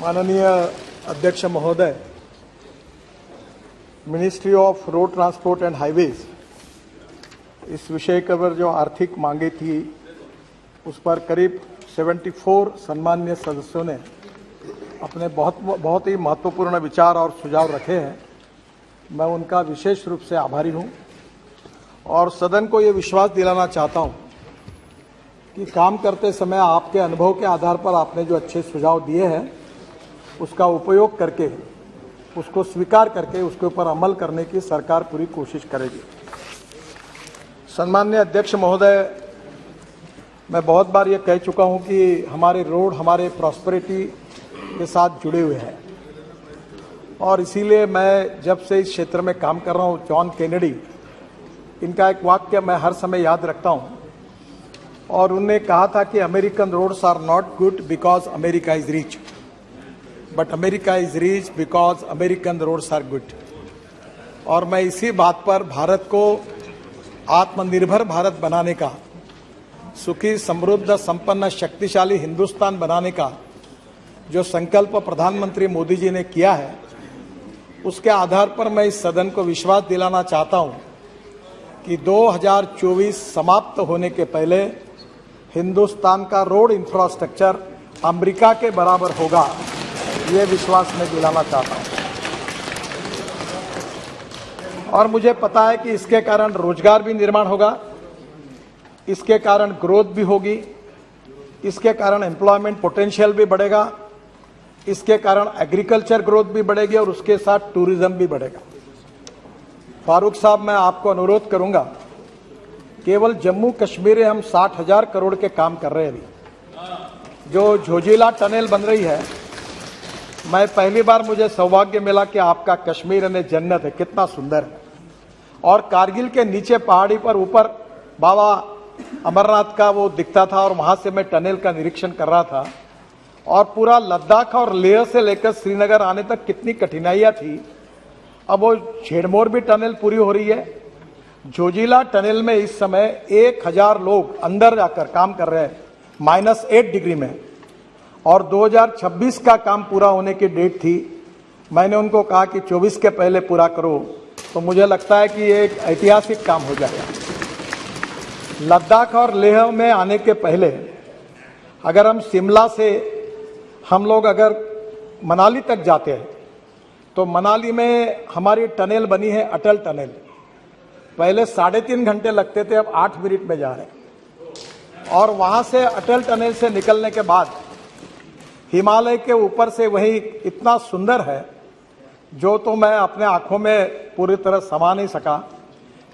माननीय अध्यक्ष महोदय, ministry of road transport and highways इस विषय पर जो आर्थिक मांगे थी उस पर करीब 74 सम्माननीय सदस्यों ने अपने बहुत ही महत्वपूर्ण विचार और सुझाव रखे हैं। मैं उनका विशेष रूप से आभारी हूं और सदन को ये विश्वास दिलाना चाहता हूं कि काम करते समय आपके अनुभव के आधार पर आपने जो अच्छे सुझाव दिए हैं उसका उपयोग करके, उसको स्वीकार करके उसके ऊपर अमल करने की सरकार पूरी कोशिश करेगी। सम्माननीय अध्यक्ष महोदय, मैं बहुत बार ये कह चुका हूं कि हमारे रोड हमारे प्रॉस्पेरिटी के साथ जुड़े हुए हैं और इसीलिए मैं जब से इस क्षेत्र में काम कर रहा हूं, जॉन केनेडी, इनका एक वाक्य मैं हर समय याद रखता हूं और उन्होंने कहा था कि American roads are not good because America is rich, but America is rich because American roads are good. और मैं इसी बात पर भारत को आत्मनिर्भर भारत बनाने का, सुखी समृद्ध संपन्न शक्तिशाली हिंदुस्तान बनाने का जो संकल्प प्रधानमंत्री मोदी जी ने किया है, उसके आधार पर मैं इस सदन को विश्वास दिलाना चाहता हूं कि 2024 समाप्त होने के पहले हिंदुस्तान का रोड इंफ्रास्ट्रक्चर अमेरिका के बराबर होगा, ये विश्वास मैं दिलाना चाहता हूं। और मुझे पता है कि इसके कारण रोजगार भी निर्माण होगा, इसके कारण ग्रोथ भी होगी, इसके कारण एम्प्लॉयमेंट पोटेंशियल भी बढ़ेगा, इसके कारण एग्रीकल्चर ग्रोथ भी बढ़ेगी और उसके साथ टूरिज्म भी बढ़ेगा। फारूक साहब, मैं आपको अनुरोध करूंगा, केवल जम्मू कश्मीर में हम 60,000 करोड़ के काम कर रहे हैं। अभी जो झोजिला टनल बन रही है, मैं पहली बार मुझे सौभाग्य मिला कि आपका कश्मीर ने जन्नत है, कितना सुंदर है। और कारगिल के नीचे पहाड़ी पर ऊपर बाबा अमरनाथ का वो दिखता था और वहां से मैं टनल का निरीक्षण कर रहा था। और पूरा लद्दाख और लेह से लेकर श्रीनगर आने तक कितनी कठिनाइयां थी। अब वो झेड़मोर भी टनल पूरी हो रही है। जोजिला टनल में इस समय 1000 लोग अंदर जाकर काम कर रहे हैं -8 डिग्री में, और 2026 का काम पूरा होने की डेट थी। मैंने उनको कहा कि 24 के पहले पूरा करो, तो मुझे लगता है कि ये एक ऐतिहासिक काम हो जाएगा। लद्दाख और लेह में आने के पहले अगर हम शिमला से हम लोग अगर मनाली तक जाते हैं तो मनाली में हमारी टनल बनी है, अटल टनल। पहले 3.5 घंटे लगते थे, अब 8 मिनट में जा रहे हैं। और वहां से अटल टनल से निकलने के बाद हिमालय के ऊपर से वही इतना सुंदर है जो तो मैं अपने आंखों में पूरी तरह समा नहीं सका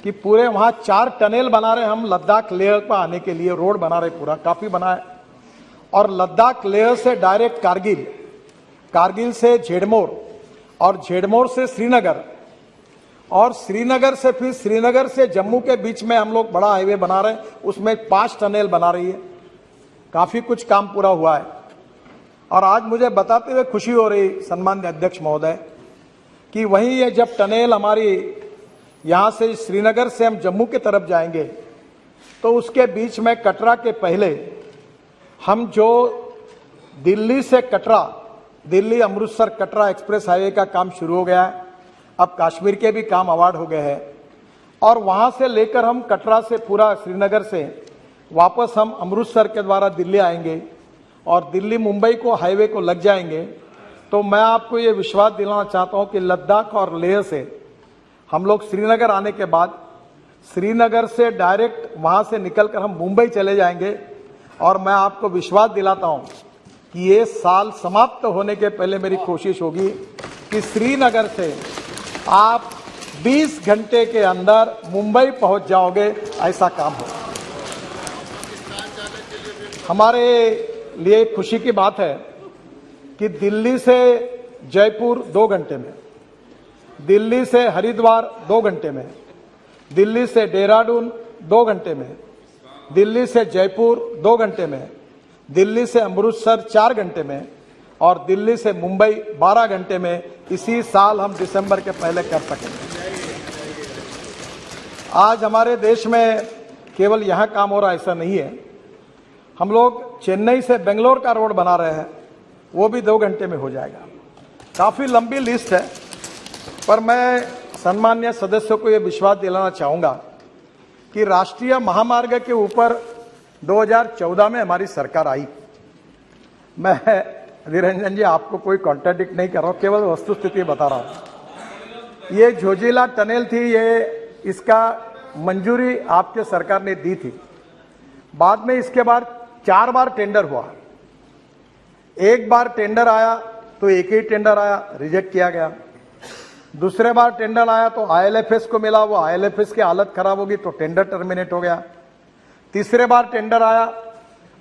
कि पूरे वहां 4 टनल बना रहे हम लद्दाख लेह पर आने के लिए, रोड बना रहे, पूरा काफी बना है। और लद्दाख लेह से डायरेक्ट कारगिल, कारगिल से झेड़मोर और झेड़मोर से श्रीनगर, और श्रीनगर से फिर श्रीनगर से जम्मू के बीच में हम लोग बड़ा हाईवे बना रहे हैं, उसमें 5 टनल बना रही है। काफी कुछ काम पूरा हुआ है। और आज मुझे बताते हुए खुशी हो रही सम्माननीय अध्यक्ष महोदय कि वहीं ये जब टनल हमारी यहां से श्रीनगर से हम जम्मू की तरफ जाएंगे तो उसके बीच में कटरा के पहले हम जो दिल्ली से कटरा, दिल्ली अमृतसर कटरा एक्सप्रेस हाईवे का काम शुरू हो गया है। अब कश्मीर के भी काम अवार्ड हो गए हैं और वहां से लेकर हम कटरा से पूरा श्रीनगर से वापस हम अमृतसर के द्वारा दिल्ली आएंगे और दिल्ली मुंबई को हाईवे को लग जाएंगे। तो मैं आपको ये विश्वास दिलाना चाहता हूं कि लद्दाख और लेह से हम लोग श्रीनगर आने के बाद श्रीनगर से डायरेक्ट वहां से निकलकर हम मुंबई चले जाएंगे। और मैं आपको विश्वास दिलाता हूं कि ये साल समाप्त होने के पहले मेरी कोशिश होगी कि श्रीनगर से आप 20 घंटे के अंदर मुंबई पहुंच जाओगे, ऐसा काम हो। हमारे लिए खुशी की बात है कि दिल्ली से जयपुर 2 घंटे में, दिल्ली से हरिद्वार 2 घंटे में, दिल्ली से देहरादून 2 घंटे में, दिल्ली से जयपुर 2 घंटे में, दिल्ली से अमृतसर 4 घंटे में और दिल्ली से मुंबई 12 घंटे में इसी साल हम दिसंबर के पहले कर सकेंगे। आज हमारे देश में केवल यहां काम हो रहा ऐसा नहीं है। हम लोग चेन्नई से बेंगलोर का रोड बना रहे हैं वो भी 2 घंटे में हो जाएगा। काफ़ी लंबी लिस्ट है, पर मैं सम्मान्य सदस्यों को ये विश्वास दिलाना चाहूँगा कि राष्ट्रीय महामार्ग के ऊपर 2014 में हमारी सरकार आई। मैं निरंजन जी आपको कोई कॉन्ट्राडिक्ट नहीं कर रहा हूँ, केवल वस्तुस्थिति बता रहा हूँ। ये झोजिला टनल थी, ये इसका मंजूरी आपके सरकार ने दी थी। बाद में इसके बाद 4 बार टेंडर हुआ। एक बार टेंडर आया तो एक ही टेंडर आया, रिजेक्ट किया गया। दूसरे बार टेंडर आया तो आईएलएफएस को मिला, वो आईएलएफएस की हालत खराब होगी तो टेंडर टर्मिनेट हो गया। तीसरे बार टेंडर आया,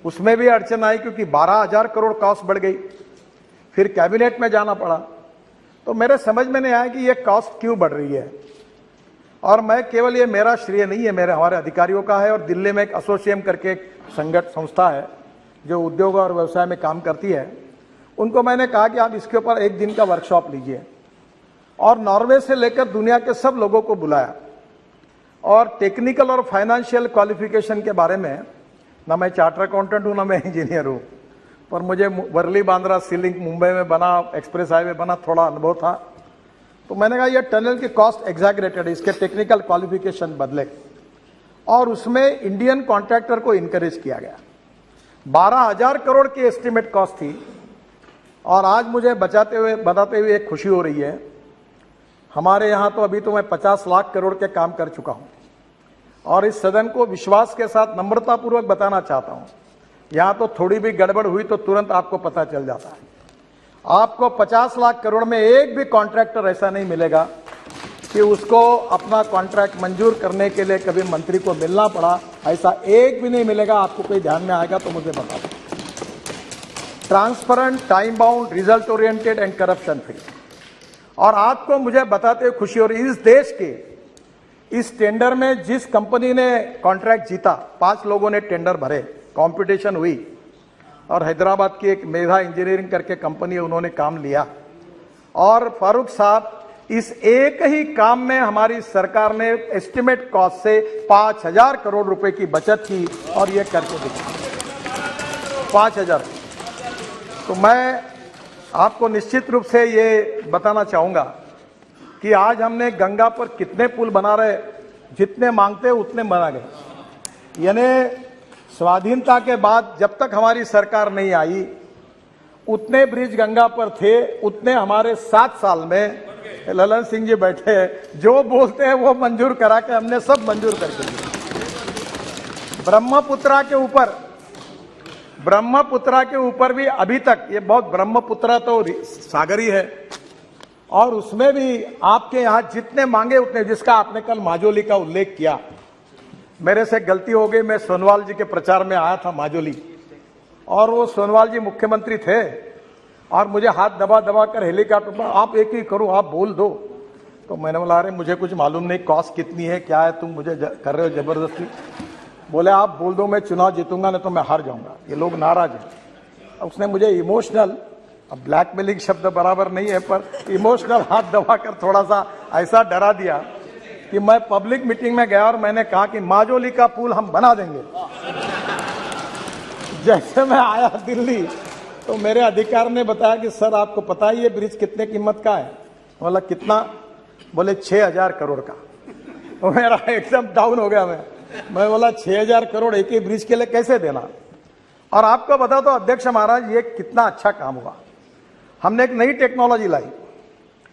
उसमें भी अड़चन आई क्योंकि 12,000 करोड़ कॉस्ट बढ़ गई। फिर कैबिनेट में जाना पड़ा। तो मेरे समझ में नहीं आया कि ये कॉस्ट क्यों बढ़ रही है। और मैं केवल, ये मेरा श्रेय नहीं है, मेरे हमारे अधिकारियों का है। और दिल्ली में एक एसोसिएम करके एक संस्था है जो उद्योग और व्यवसाय में काम करती है, उनको मैंने कहा कि आप इसके ऊपर एक दिन का वर्कशॉप लीजिए। और नॉर्वे से लेकर दुनिया के सब लोगों को बुलाया और टेक्निकल और फाइनेंशियल क्वालिफिकेशन के बारे में, ना मैं चार्टर अकाउंटेंट हूँ ना मैं इंजीनियर हूँ, पर मुझे वर्ली बांद्रा सी लिंक मुंबई में बना, एक्सप्रेस हाईवे बना, थोड़ा अनुभव था। तो मैंने कहा ये टनल की कॉस्ट एग्जैगरेटेड है, इसके टेक्निकल क्वालिफिकेशन बदले। और उसमें इंडियन कॉन्ट्रैक्टर को इनकरेज किया गया। 12,000 करोड़ की एस्टिमेट कॉस्ट थी। और आज मुझे बताते हुए एक खुशी हो रही है, हमारे यहाँ तो अभी तो मैं 50 लाख करोड़ के काम कर चुका हूँ। और इस सदन को विश्वास के साथ नम्रतापूर्वक बताना चाहता हूँ, यहाँ तो थोड़ी भी गड़बड़ हुई तो तुरंत आपको पता चल जाता है। आपको 50 लाख करोड़ में एक भी कॉन्ट्रैक्टर ऐसा नहीं मिलेगा कि उसको अपना कॉन्ट्रैक्ट मंजूर करने के लिए कभी मंत्री को मिलना पड़ा, ऐसा एक भी नहीं मिलेगा। आपको कोई ध्यान में आएगा तो मुझे बता दें। Transparent, time bound, result oriented and corruption free. और आपको मुझे बताते हुए खुशी हो रही है, इस देश के इस टेंडर में जिस कंपनी ने कॉन्ट्रैक्ट जीता, 5 लोगों ने टेंडर भरे, कंपटीशन हुई और हैदराबाद की एक मेधा इंजीनियरिंग करके कंपनी है, उन्होंने काम लिया। और फारूक साहब, इस एक ही काम में हमारी सरकार ने एस्टिमेट कॉस्ट से 5,000 करोड़ रुपए की बचत की और ये करके दिखा 5,000। तो मैं आपको निश्चित रूप से ये बताना चाहूंगा कि आज हमने गंगा पर कितने पुल बना रहे, जितने मांगते उतने बना गए। यानी स्वाधीनता के बाद जब तक हमारी सरकार नहीं आई, उतने ब्रिज गंगा पर थे, उतने हमारे 7 साल में ललन सिंह जी बैठे हैं, जो बोलते हैं वो मंजूर करा के हमने सब मंजूर करके दिए। ब्रह्मपुत्रा के ऊपर भी अभी तक ये बहुत, ब्रह्मपुत्रा तो सागर ही है और उसमें भी आपके यहां जितने मांगे उतने, जिसका आपने कल माजोली का उल्लेख किया, मेरे से गलती हो गई, मैं सोनवाल जी के प्रचार में आया था माजोली, और वो सोनवाल जी मुख्यमंत्री थे और मुझे हाथ दबा दबा कर हेलीकॉप्टर पर, आप एक ही करो, आप बोल दो। तो मैंने बोला, अरे मुझे कुछ मालूम नहीं, कॉस्ट कितनी है, क्या है, तुम मुझे कर रहे हो जबरदस्ती। बोले आप बोल दो, मैं चुनाव जीतूंगा, नहीं तो मैं हार जाऊंगा। ये लोग नाराज हैं। उसने मुझे इमोशनल, अब ब्लैकमेलिंग शब्द बराबर नहीं है, पर इमोशनल हाथ दबाकर थोड़ा सा ऐसा डरा दिया कि मैं पब्लिक मीटिंग में गया और मैंने कहा कि माजोली का पुल हम बना देंगे। जैसे मैं आया दिल्ली तो मेरे अधिकारी ने बताया कि सर आपको पता है ये ब्रिज कितने कीमत का है? बोला कितना? बोले 6,000 करोड़ का। तो मेरा एकदम डाउन हो गया। मैं बोला 6,000 करोड़ एक ही ब्रिज के लिए कैसे देना? और आपको बता दो अध्यक्ष महाराज, ये कितना अच्छा काम हुआ। हमने एक नई टेक्नोलॉजी लाई।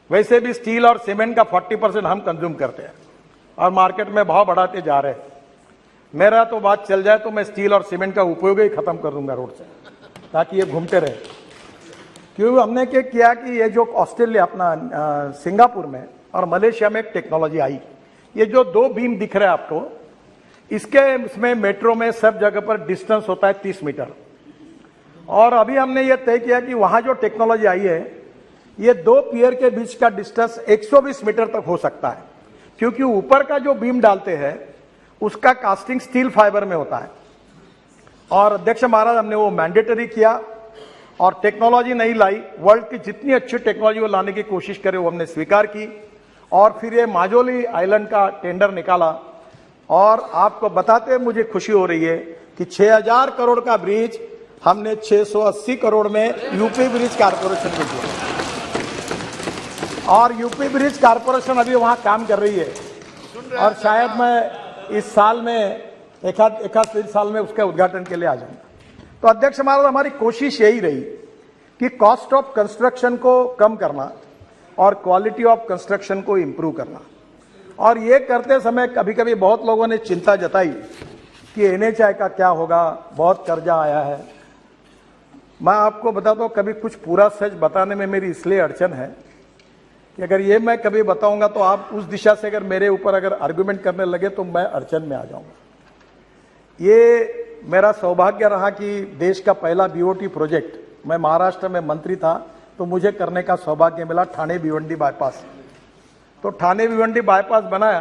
वैसे भी स्टील और सीमेंट का 40% हम कंज्यूम करते हैं और मार्केट में भाव बढ़ाते जा रहे हैं। मेरा तो बात चल जाए तो मैं स्टील और सीमेंट का उपयोग ही खत्म कर दूंगा रोड से, ताकि ये घूमते रहे। क्योंकि हमने क्या किया कि ये जो ऑस्ट्रेलिया, अपना सिंगापुर में और मलेशिया में एक टेक्नोलॉजी आई, ये जो 2 बीम दिख रहे हैं आपको, इसमें मेट्रो में सब जगह पर डिस्टेंस होता है 30 मीटर। और अभी हमने ये तय किया कि वहां जो टेक्नोलॉजी आई है, ये 2 पियर के बीच का डिस्टेंस 120 मीटर तक हो सकता है, क्योंकि ऊपर का जो बीम डालते हैं उसका कास्टिंग स्टील फाइबर में होता है। और अध्यक्ष महाराज, हमने वो मैंडेटरी किया और टेक्नोलॉजी नहीं लाई। वर्ल्ड की जितनी अच्छी टेक्नोलॉजी वो लाने की कोशिश करे वो हमने स्वीकार की। और फिर ये माजोली आइलैंड का टेंडर निकाला। और आपको बताते मुझे खुशी हो रही है कि 6,000 करोड़ का ब्रिज हमने 680 करोड़ में यूपी ब्रिज कारपोरेशन को दिया, और यूपी ब्रिज कारपोरेशन अभी वहां काम कर रही है, और शायद मैं इस साल में एक आध साल में उसके उद्घाटन के लिए आ जाऊंगा। तो अध्यक्ष महाराज, हमारी कोशिश यही रही कि कॉस्ट ऑफ कंस्ट्रक्शन को कम करना और क्वालिटी ऑफ कंस्ट्रक्शन को इंप्रूव करना। और ये करते समय कभी कभी बहुत लोगों ने चिंता जताई कि एनएचआई का क्या होगा, बहुत कर्जा आया है। मैं आपको बताता हूं, कभी कुछ पूरा सच बताने में मेरी इसलिए अड़चन है कि अगर ये मैं कभी बताऊंगा तो आप उस दिशा से अगर मेरे ऊपर अगर आर्गुमेंट करने लगे तो मैं अड़चन में आ जाऊंगा। ये मेरा सौभाग्य रहा कि देश का पहला बीओटी प्रोजेक्ट, मैं महाराष्ट्र में मंत्री था तो मुझे करने का सौभाग्य मिला, ठाणे भिवंडी बाईपास। तो ठाणे भिवंडी बाईपास बनाया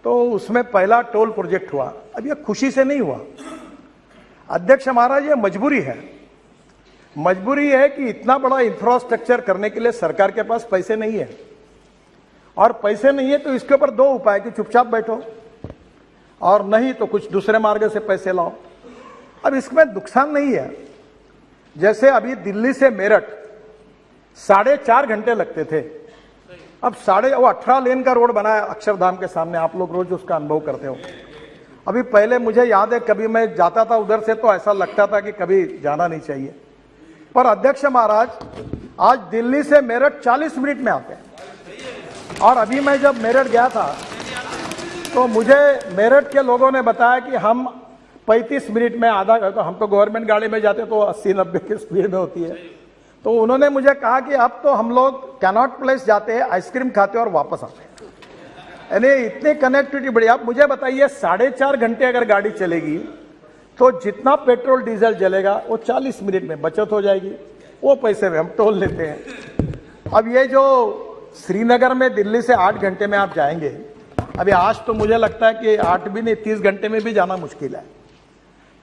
तो उसमें पहला टोल प्रोजेक्ट हुआ। अब ये खुशी से नहीं हुआ अध्यक्ष महाराज, ये मजबूरी है। मजबूरी है कि इतना बड़ा इंफ्रास्ट्रक्चर करने के लिए सरकार के पास पैसे नहीं है, और पैसे नहीं है तो इसके ऊपर दो उपाय कि चुपचाप बैठो, और नहीं तो कुछ दूसरे मार्ग से पैसे लाओ। अब इसमें नुकसान नहीं है। जैसे अभी दिल्ली से मेरठ 4.5 घंटे लगते थे, अब 18 लेन का रोड बनाया अक्षरधाम के सामने, आप लोग रोज उसका अनुभव करते हो। अभी पहले मुझे याद है कभी मैं जाता था उधर से तो ऐसा लगता था कि कभी जाना नहीं चाहिए, पर अध्यक्ष महाराज आज दिल्ली से मेरठ 40 मिनट में आते हैं। और अभी मैं जब मेरठ गया था तो मुझे मेरठ के लोगों ने बताया कि हम 35 मिनट में आधा, तो हम तो गवर्नमेंट गाड़ी में जाते तो 80-90 की स्पीड में होती है। तो उन्होंने मुझे कहा कि अब तो हम लोग कैनॉट प्लेस जाते हैं, आइसक्रीम खाते हैं और वापस आते हैं, यानी इतनी कनेक्टिविटी बढ़िया। आप मुझे बताइए 4.5 घंटे अगर गाड़ी चलेगी तो जितना पेट्रोल डीजल जलेगा वो 40 मिनट में बचत हो जाएगी, वो पैसे में हम टोल लेते हैं। अब ये जो श्रीनगर में दिल्ली से 8 घंटे में आप जाएंगे, अभी आज तो मुझे लगता है कि 8 भी नहीं 30 घंटे में भी जाना मुश्किल है।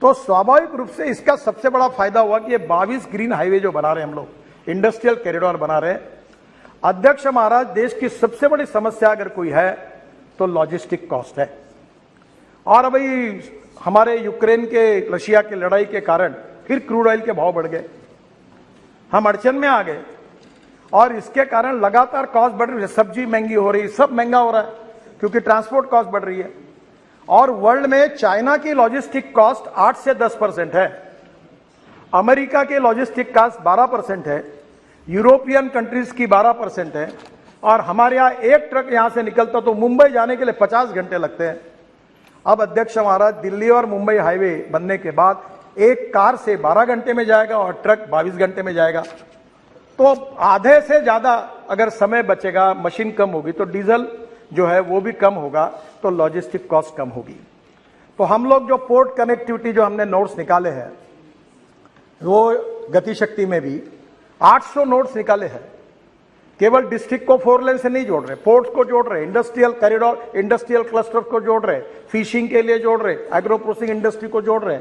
तो स्वाभाविक रूप से इसका सबसे बड़ा फायदा हुआ कि ये 22 ग्रीन हाईवे जो बना रहे हैं हम लोग, इंडस्ट्रियल कॉरिडोर बना रहे हैं। अध्यक्ष महाराज, देश की सबसे बड़ी समस्या अगर कोई है तो लॉजिस्टिक कॉस्ट है। और अभी हमारे यूक्रेन के रशिया की लड़ाई के कारण फिर क्रूड ऑयल के भाव बढ़ गए, हम अड़चन में आ गए, और इसके कारण लगातार कॉस्ट बढ़ रही है। सब्जी महंगी हो रही है, सब महंगा हो रहा है क्योंकि ट्रांसपोर्ट कॉस्ट बढ़ रही है। और वर्ल्ड में चाइना की लॉजिस्टिक कॉस्ट 8 से 10% है, अमेरिका की लॉजिस्टिक कॉस्ट 12% है, यूरोपियन कंट्रीज की 12% है, और हमारे यहाँ एक ट्रक यहां से निकलता तो मुंबई जाने के लिए 50 घंटे लगते हैं। अब अध्यक्ष महाराज, दिल्ली और मुंबई हाईवे बनने के बाद एक कार से 12 घंटे में जाएगा और ट्रक 22 घंटे में जाएगा, तो आधे से ज्यादा अगर समय बचेगा, मशीन कम होगी तो डीजल जो है वो भी कम होगा, तो लॉजिस्टिक कॉस्ट कम होगी। तो हम लोग जो पोर्ट कनेक्टिविटी जो हमने नोट्स निकाले हैं, वो गतिशक्ति में भी 800 नोट्स निकाले हैं। केवल डिस्ट्रिक्ट को 4 लेन से नहीं जोड़ रहे, पोर्ट्स को जोड़ रहे, इंडस्ट्रियल कॉरिडोर, इंडस्ट्रियल क्लस्टर को जोड़ रहे, फिशिंग के लिए जोड़ रहे, एग्रो प्रोसेसिंग इंडस्ट्री को जोड़ रहे।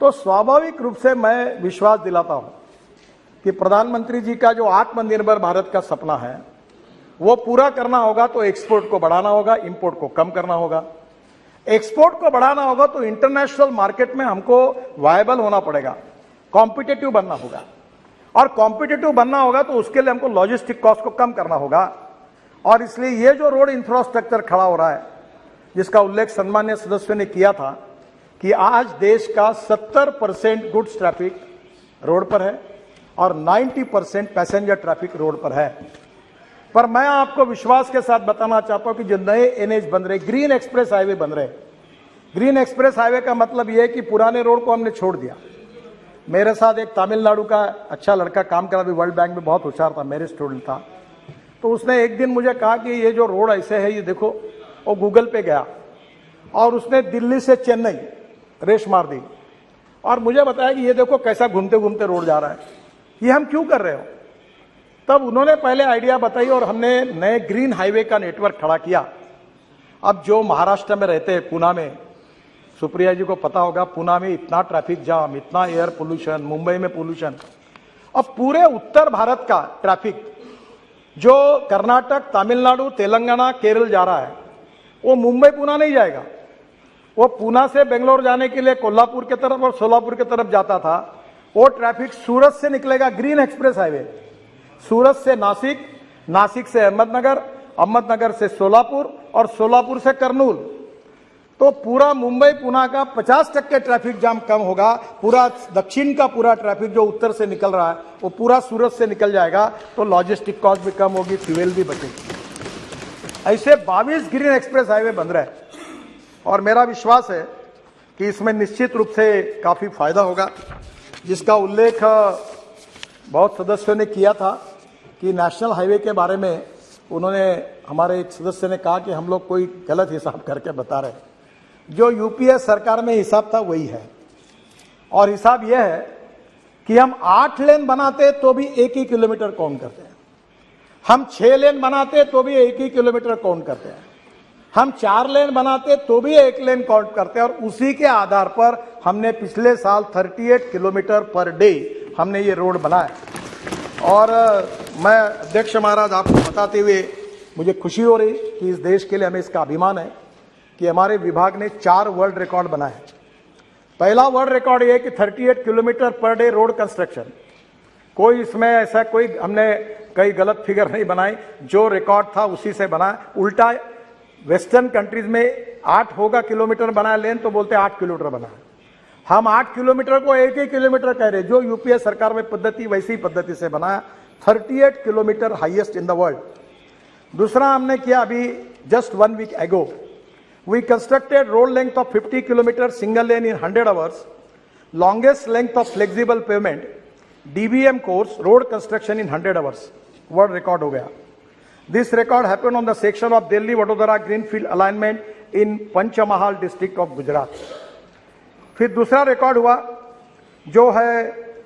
तो स्वाभाविक रूप से मैं विश्वास दिलाता हूं कि प्रधानमंत्री जी का जो आत्मनिर्भर भारत का सपना है वो पूरा करना होगा तो एक्सपोर्ट को बढ़ाना होगा, इंपोर्ट को कम करना होगा। एक्सपोर्ट को बढ़ाना होगा तो इंटरनेशनल मार्केट में हमको वायबल होना पड़ेगा, कॉम्पिटिटिव बनना होगा, और कॉम्पिटिटिव बनना होगा तो उसके लिए हमको लॉजिस्टिक कॉस्ट को कम करना होगा। और इसलिए ये जो रोड इंफ्रास्ट्रक्चर खड़ा हो रहा है, जिसका उल्लेख सम्मान्य सदस्यों ने किया था कि आज देश का 70% गुड्स ट्रैफिक रोड पर है और 90% पैसेंजर ट्रैफिक रोड पर है। पर मैं आपको विश्वास के साथ बताना चाहता हूं कि जो नए एनएच बन रहे, ग्रीन एक्सप्रेस हाईवे बन रहे, ग्रीन एक्सप्रेस हाईवे का मतलब यह है कि पुराने रोड को हमने छोड़ दिया। मेरे साथ एक तमिलनाडु का अच्छा लड़का काम करा, भी वर्ल्ड बैंक में बहुत होशियार था, मेरे स्टूडेंट था। तो उसने एक दिन मुझे कहा कि ये जो रोड ऐसे है, ये देखो, वो गूगल पे गया और उसने दिल्ली से चेन्नई रेस मार दी और मुझे बताया कि ये देखो कैसा घूमते घूमते रोड जा रहा है, ये हम क्यों कर रहे हो। तब उन्होंने पहले आइडिया बताई और हमने नए ग्रीन हाईवे का नेटवर्क खड़ा किया। अब जो महाराष्ट्र में रहते हैं, पुणे में, सुप्रिया जी को पता होगा, पुणे में इतना ट्रैफिक जाम, इतना एयर पोल्यूशन, मुंबई में पोल्यूशन। अब पूरे उत्तर भारत का ट्रैफिक जो कर्नाटक, तमिलनाडु, तेलंगाना, केरल जा रहा है, वो मुंबई पुणे नहीं जाएगा। वो पुणे से बेंगलोर जाने के लिए कोल्हापुर की तरफ और सोलापुर की तरफ जाता था, वो ट्रैफिक सूरत से निकलेगा, ग्रीन एक्सप्रेस हाईवे, सूरत से नासिक, नासिक से अहमदनगर, अहमदनगर से सोलापुर और सोलापुर से करनूल। तो पूरा मुंबई पुणे का 50% ट्रैफिक जाम कम होगा। पूरा दक्षिण का पूरा ट्रैफिक जो उत्तर से निकल रहा है वो पूरा सूरत से निकल जाएगा, तो लॉजिस्टिक कॉस्ट भी कम होगी, फ्यूल भी बचेगी। ऐसे 22 ग्रीन एक्सप्रेस हाईवे बन रहे हैं और मेरा विश्वास है कि इसमें निश्चित रूप से काफी फायदा होगा, जिसका उल्लेख बहुत सदस्यों ने किया था कि नेशनल हाईवे के बारे में उन्होंने, हमारे एक सदस्य ने कहा कि हम लोग कोई गलत हिसाब करके बता रहे हैं। जो यूपीए सरकार में हिसाब था वही है, और हिसाब यह है कि हम 8 लेन बनाते तो भी 1 ही किलोमीटर काउंट करते हैं, हम 6 लेन बनाते तो भी 1 ही किलोमीटर काउंट करते हैं, हम 4 लेन बनाते तो भी 1 लेन काउंट करते हैं। और उसी के आधार पर हमने पिछले साल 38 किलोमीटर पर डे हमने ये रोड बनाया। और मैं अध्यक्ष महाराज आपको बताते हुए मुझे खुशी हो रही कि इस देश के लिए हमें इसका अभिमान है कि हमारे विभाग ने 4 वर्ल्ड रिकॉर्ड बनाए। पहला वर्ल्ड रिकॉर्ड ये कि 38 kilometre per day road construction, कोई इसमें ऐसा कोई हमने कई गलत फिगर नहीं बनाई, जो रिकॉर्ड था उसी से बना। उल्टा वेस्टर्न कंट्रीज में 8 होगा किलोमीटर बनाया लेन, तो बोलते 8 किलोमीटर बनाया। हम 8 किलोमीटर को 1 ही किलोमीटर कह रहे, जो यूपीए सरकार में पद्धति वैसी पद्धति से बनाया। 38 kilometre highest in the world. दूसरा हमने किया अभी just 1 week ago, we constructed road length of 50 kilometre single lane in 100 hours, longest length of flexible pavement DBM course road construction in 100 hours, world record हो गया। This record happened on the section of Delhi Vadodara greenfield alignment in Panchmahal district of Gujarat. फिर दूसरा record हुआ जो है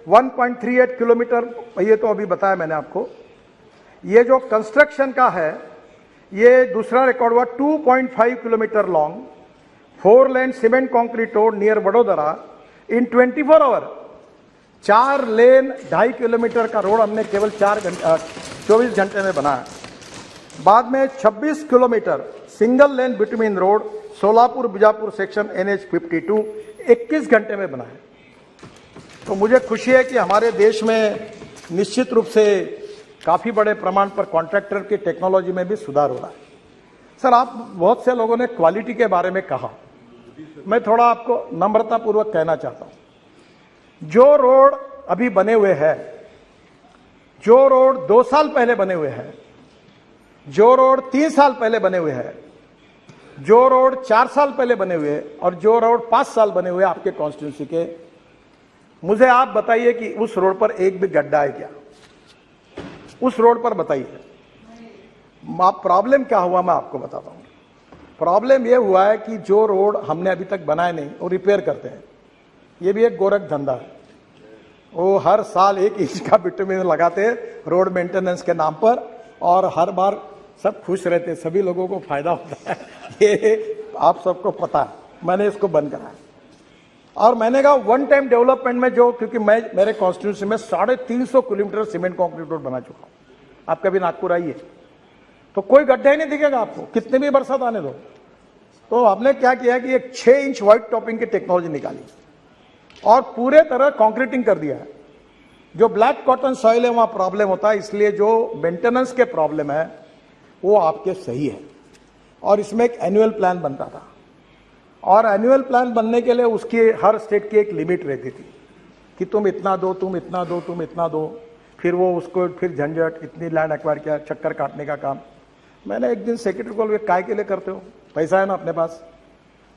1.38 kilometre, ये तो अभी बताया मैंने आपको। ये जो कंस्ट्रक्शन का है, ये दूसरा रिकॉर्ड हुआ 2.5 kilometre long 4 lane cement concrete road near Vadodara in 24 hour. 4 lane 2.5 kilometre का रोड हमने केवल 24 घंटे में बनाया। बाद में 26 kilometre single lane between road Solapur Bijapur section NH 52 21 घंटे में बनाया। तो मुझे खुशी है कि हमारे देश में निश्चित रूप से काफी बड़े प्रमाण पर कॉन्ट्रैक्टर की टेक्नोलॉजी में भी सुधार हो रहा है। सर, आप बहुत से लोगों ने क्वालिटी के बारे में कहा, मैं थोड़ा आपको नम्रतापूर्वक कहना चाहता हूं। जो रोड अभी बने हुए हैं, जो रोड 2 साल पहले बने हुए हैं, जो रोड 3 साल पहले बने हुए हैं, जो रोड 4 साल पहले बने हुए और जो रोड 5 साल बने हुए आपके कॉन्स्टिट्यूंसी के, मुझे आप बताइए कि उस रोड पर एक भी गड्ढा है क्या? उस रोड पर बताइए। आप प्रॉब्लम क्या हुआ मैं आपको बताता हूं। प्रॉब्लम यह हुआ है कि जो रोड हमने अभी तक बनाए नहीं वो रिपेयर करते हैं। ये भी एक गोरख धंधा है। वो हर साल 1 इंच का बिटुमिन लगाते हैं रोड मेंटेनेंस के नाम पर, और हर बार सब खुश रहते हैं, सभी लोगों को फायदा होता है। ये आप सबको पता है। मैंने इसको बंद कराया और मैंने कहा 1 टाइम डेवलपमेंट में जो, क्योंकि मैं मेरे कॉन्स्टिट्यूंसी में 350 किलोमीटर सीमेंट कॉन्क्रीट रोड बना चुका हूं। आप कभी नागपुर आइए तो कोई गड्ढा ही नहीं दिखेगा आपको, कितने भी बरसात आने दो। तो हमने क्या किया कि एक 6 इंच व्हाइट टॉपिंग की टेक्नोलॉजी निकाली और पूरे तरह कॉन्क्रीटिंग कर दिया है। जो ब्लैक कॉटन सॉइल है वहां प्रॉब्लम होता है, इसलिए जो मेंटेनेंस के प्रॉब्लम है वो आपके सही है। और इसमें एक एनुअल प्लान बनता था, और एनुअल प्लान बनने के लिए उसकी हर स्टेट की एक लिमिट रहती थी कि तुम इतना दो, तुम इतना दो, तुम इतना दो। फिर वो उसको फिर झंझट, इतनी लैंड एक्वायर किया, चक्कर काटने का काम। मैंने एक दिन सेक्रेटरी को, काय के लिए करते हो, पैसा है ना अपने पास,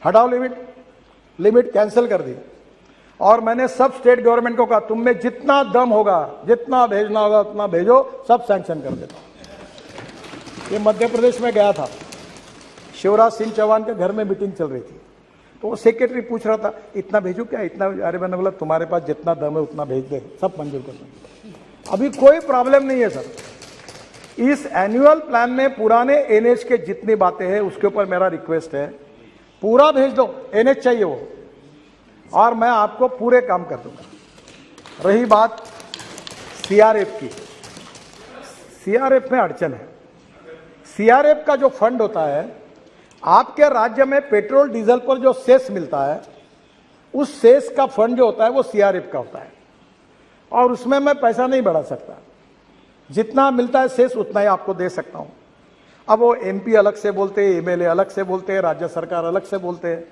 हटाओ लिमिट कैंसिल कर दी। और मैंने सब स्टेट गवर्नमेंट को कहा तुम में जितना दम होगा, जितना भेजना होगा उतना भेजो, सब सैंक्शन कर देता हूं। ये मध्य प्रदेश में गया था, शिवराज सिंह चौहान के घर में मीटिंग चल रही थी, तो वो सेक्रेटरी पूछ रहा था इतना भेजू क्या, इतना। अरे मैंने बोला तुम्हारे पास जितना दम है उतना भेज दे, सब मंजूर कर देंगे, अभी कोई प्रॉब्लम नहीं है सर। इस एनुअल प्लान में पुराने एनएच के जितनी बातें हैं उसके ऊपर मेरा रिक्वेस्ट है, पूरा भेज दो, एनएच चाहिए वो, और मैं आपको पूरे काम कर दूंगा। रही बात सीआरएफ की, सीआरएफ में अड़चन है। सीआरएफ का जो फंड होता है, आपके राज्य में पेट्रोल डीजल पर जो सेस मिलता है, उस सेस का फंड जो होता है वो सीआरएफ का होता है। और उसमें मैं पैसा नहीं बढ़ा सकता, जितना मिलता है शेष उतना ही आपको दे सकता हूं। अब वो एमपी अलग से बोलते हैं, एमएलए अलग से बोलते हैं, राज्य सरकार अलग से बोलते हैं।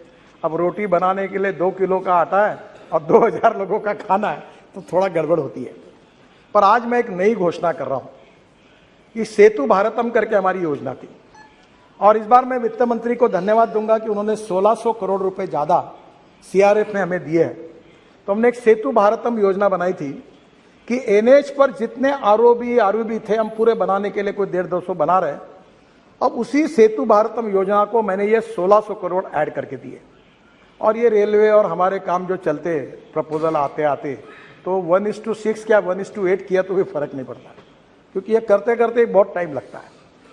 अब रोटी बनाने के लिए 2 किलो का आटा है और 2000 लोगों का खाना है, तो थोड़ा गड़बड़ होती है। पर आज मैं एक नई घोषणा कर रहा हूं कि सेतु भारतम करके हमारी योजना थी, और इस बार मैं वित्त मंत्री को धन्यवाद दूंगा कि उन्होंने 1600 करोड़ रुपए ज्यादा सीआरएफ ने हमें दिए हैं। तो हमने एक सेतु भारतम योजना बनाई थी कि एनएच पर जितने आरओबी थे, हम पूरे बनाने के लिए कोई 150-200 बना रहे। अब उसी सेतु भारतम योजना को मैंने ये 1600 करोड़ ऐड करके दिए, और ये रेलवे और हमारे काम जो चलते प्रपोजल आते आते तो 1:6 क्या 1:8 किया तो भी फर्क नहीं पड़ता, क्योंकि ये करते करते बहुत टाइम लगता है।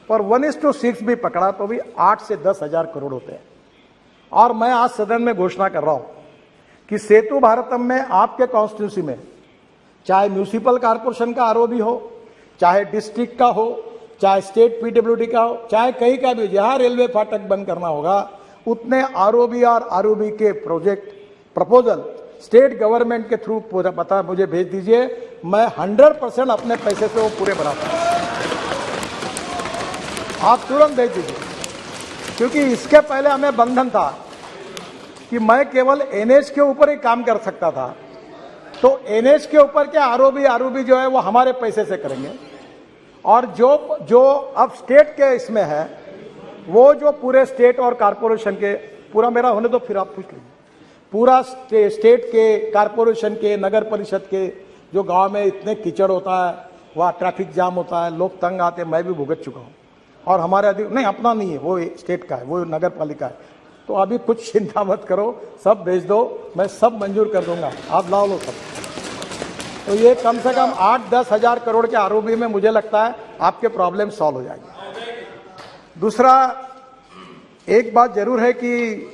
पर 1:6 भी पकड़ा तो भी 8 से 10 हजार करोड़ होते हैं। और मैं आज सदन में घोषणा कर रहा हूं कि सेतु भारतम में आपके कॉन्स्टिट्यूंसी में चाहे म्यूनिसिपल कॉर्पोरेशन का आरओबी हो, चाहे डिस्ट्रिक्ट का हो, चाहे स्टेट पीडब्ल्यूडी का हो, चाहे कहीं का भी, जहां रेलवे फाटक बंद करना होगा उतने आरओबी और आरओबी के प्रोजेक्ट प्रपोजल स्टेट गवर्नमेंट के थ्रू पता मुझे भेज दीजिए। मैं 100% अपने पैसे से वो पूरे बनाता हूं, आप तुरंत भेज दीजिए। क्योंकि इसके पहले हमें बंधन था कि मैं केवल एनएच के ऊपर ही काम कर सकता था, तो एनएच के ऊपर के आरओबी जो है वो हमारे पैसे से करेंगे, और जो अब स्टेट के इसमें है वो जो पूरे स्टेट और कारपोरेशन के, पूरा मेरा होने तो फिर आप पूछ लीजिए, पूरा स्टेट के, कारपोरेशन के, नगर परिषद के, जो गांव में इतने कीचड़ होता है, वहाँ ट्रैफिक जाम होता है, लोग तंग आते हैं, मैं भी भुगत चुका हूँ। और हमारे नहीं, अपना नहीं है, वो स्टेट का है, वो नगर पालिका है। तो अभी कुछ चिंता मत करो, सब भेज दो, मैं सब मंजूर कर दूंगा, आप लाओ लो सब। तो ये कम से कम 8-10 हजार करोड़ के आरओबी में मुझे लगता है आपके प्रॉब्लम सॉल्व हो जाएंगे। दूसरा, एक बात जरूर है कि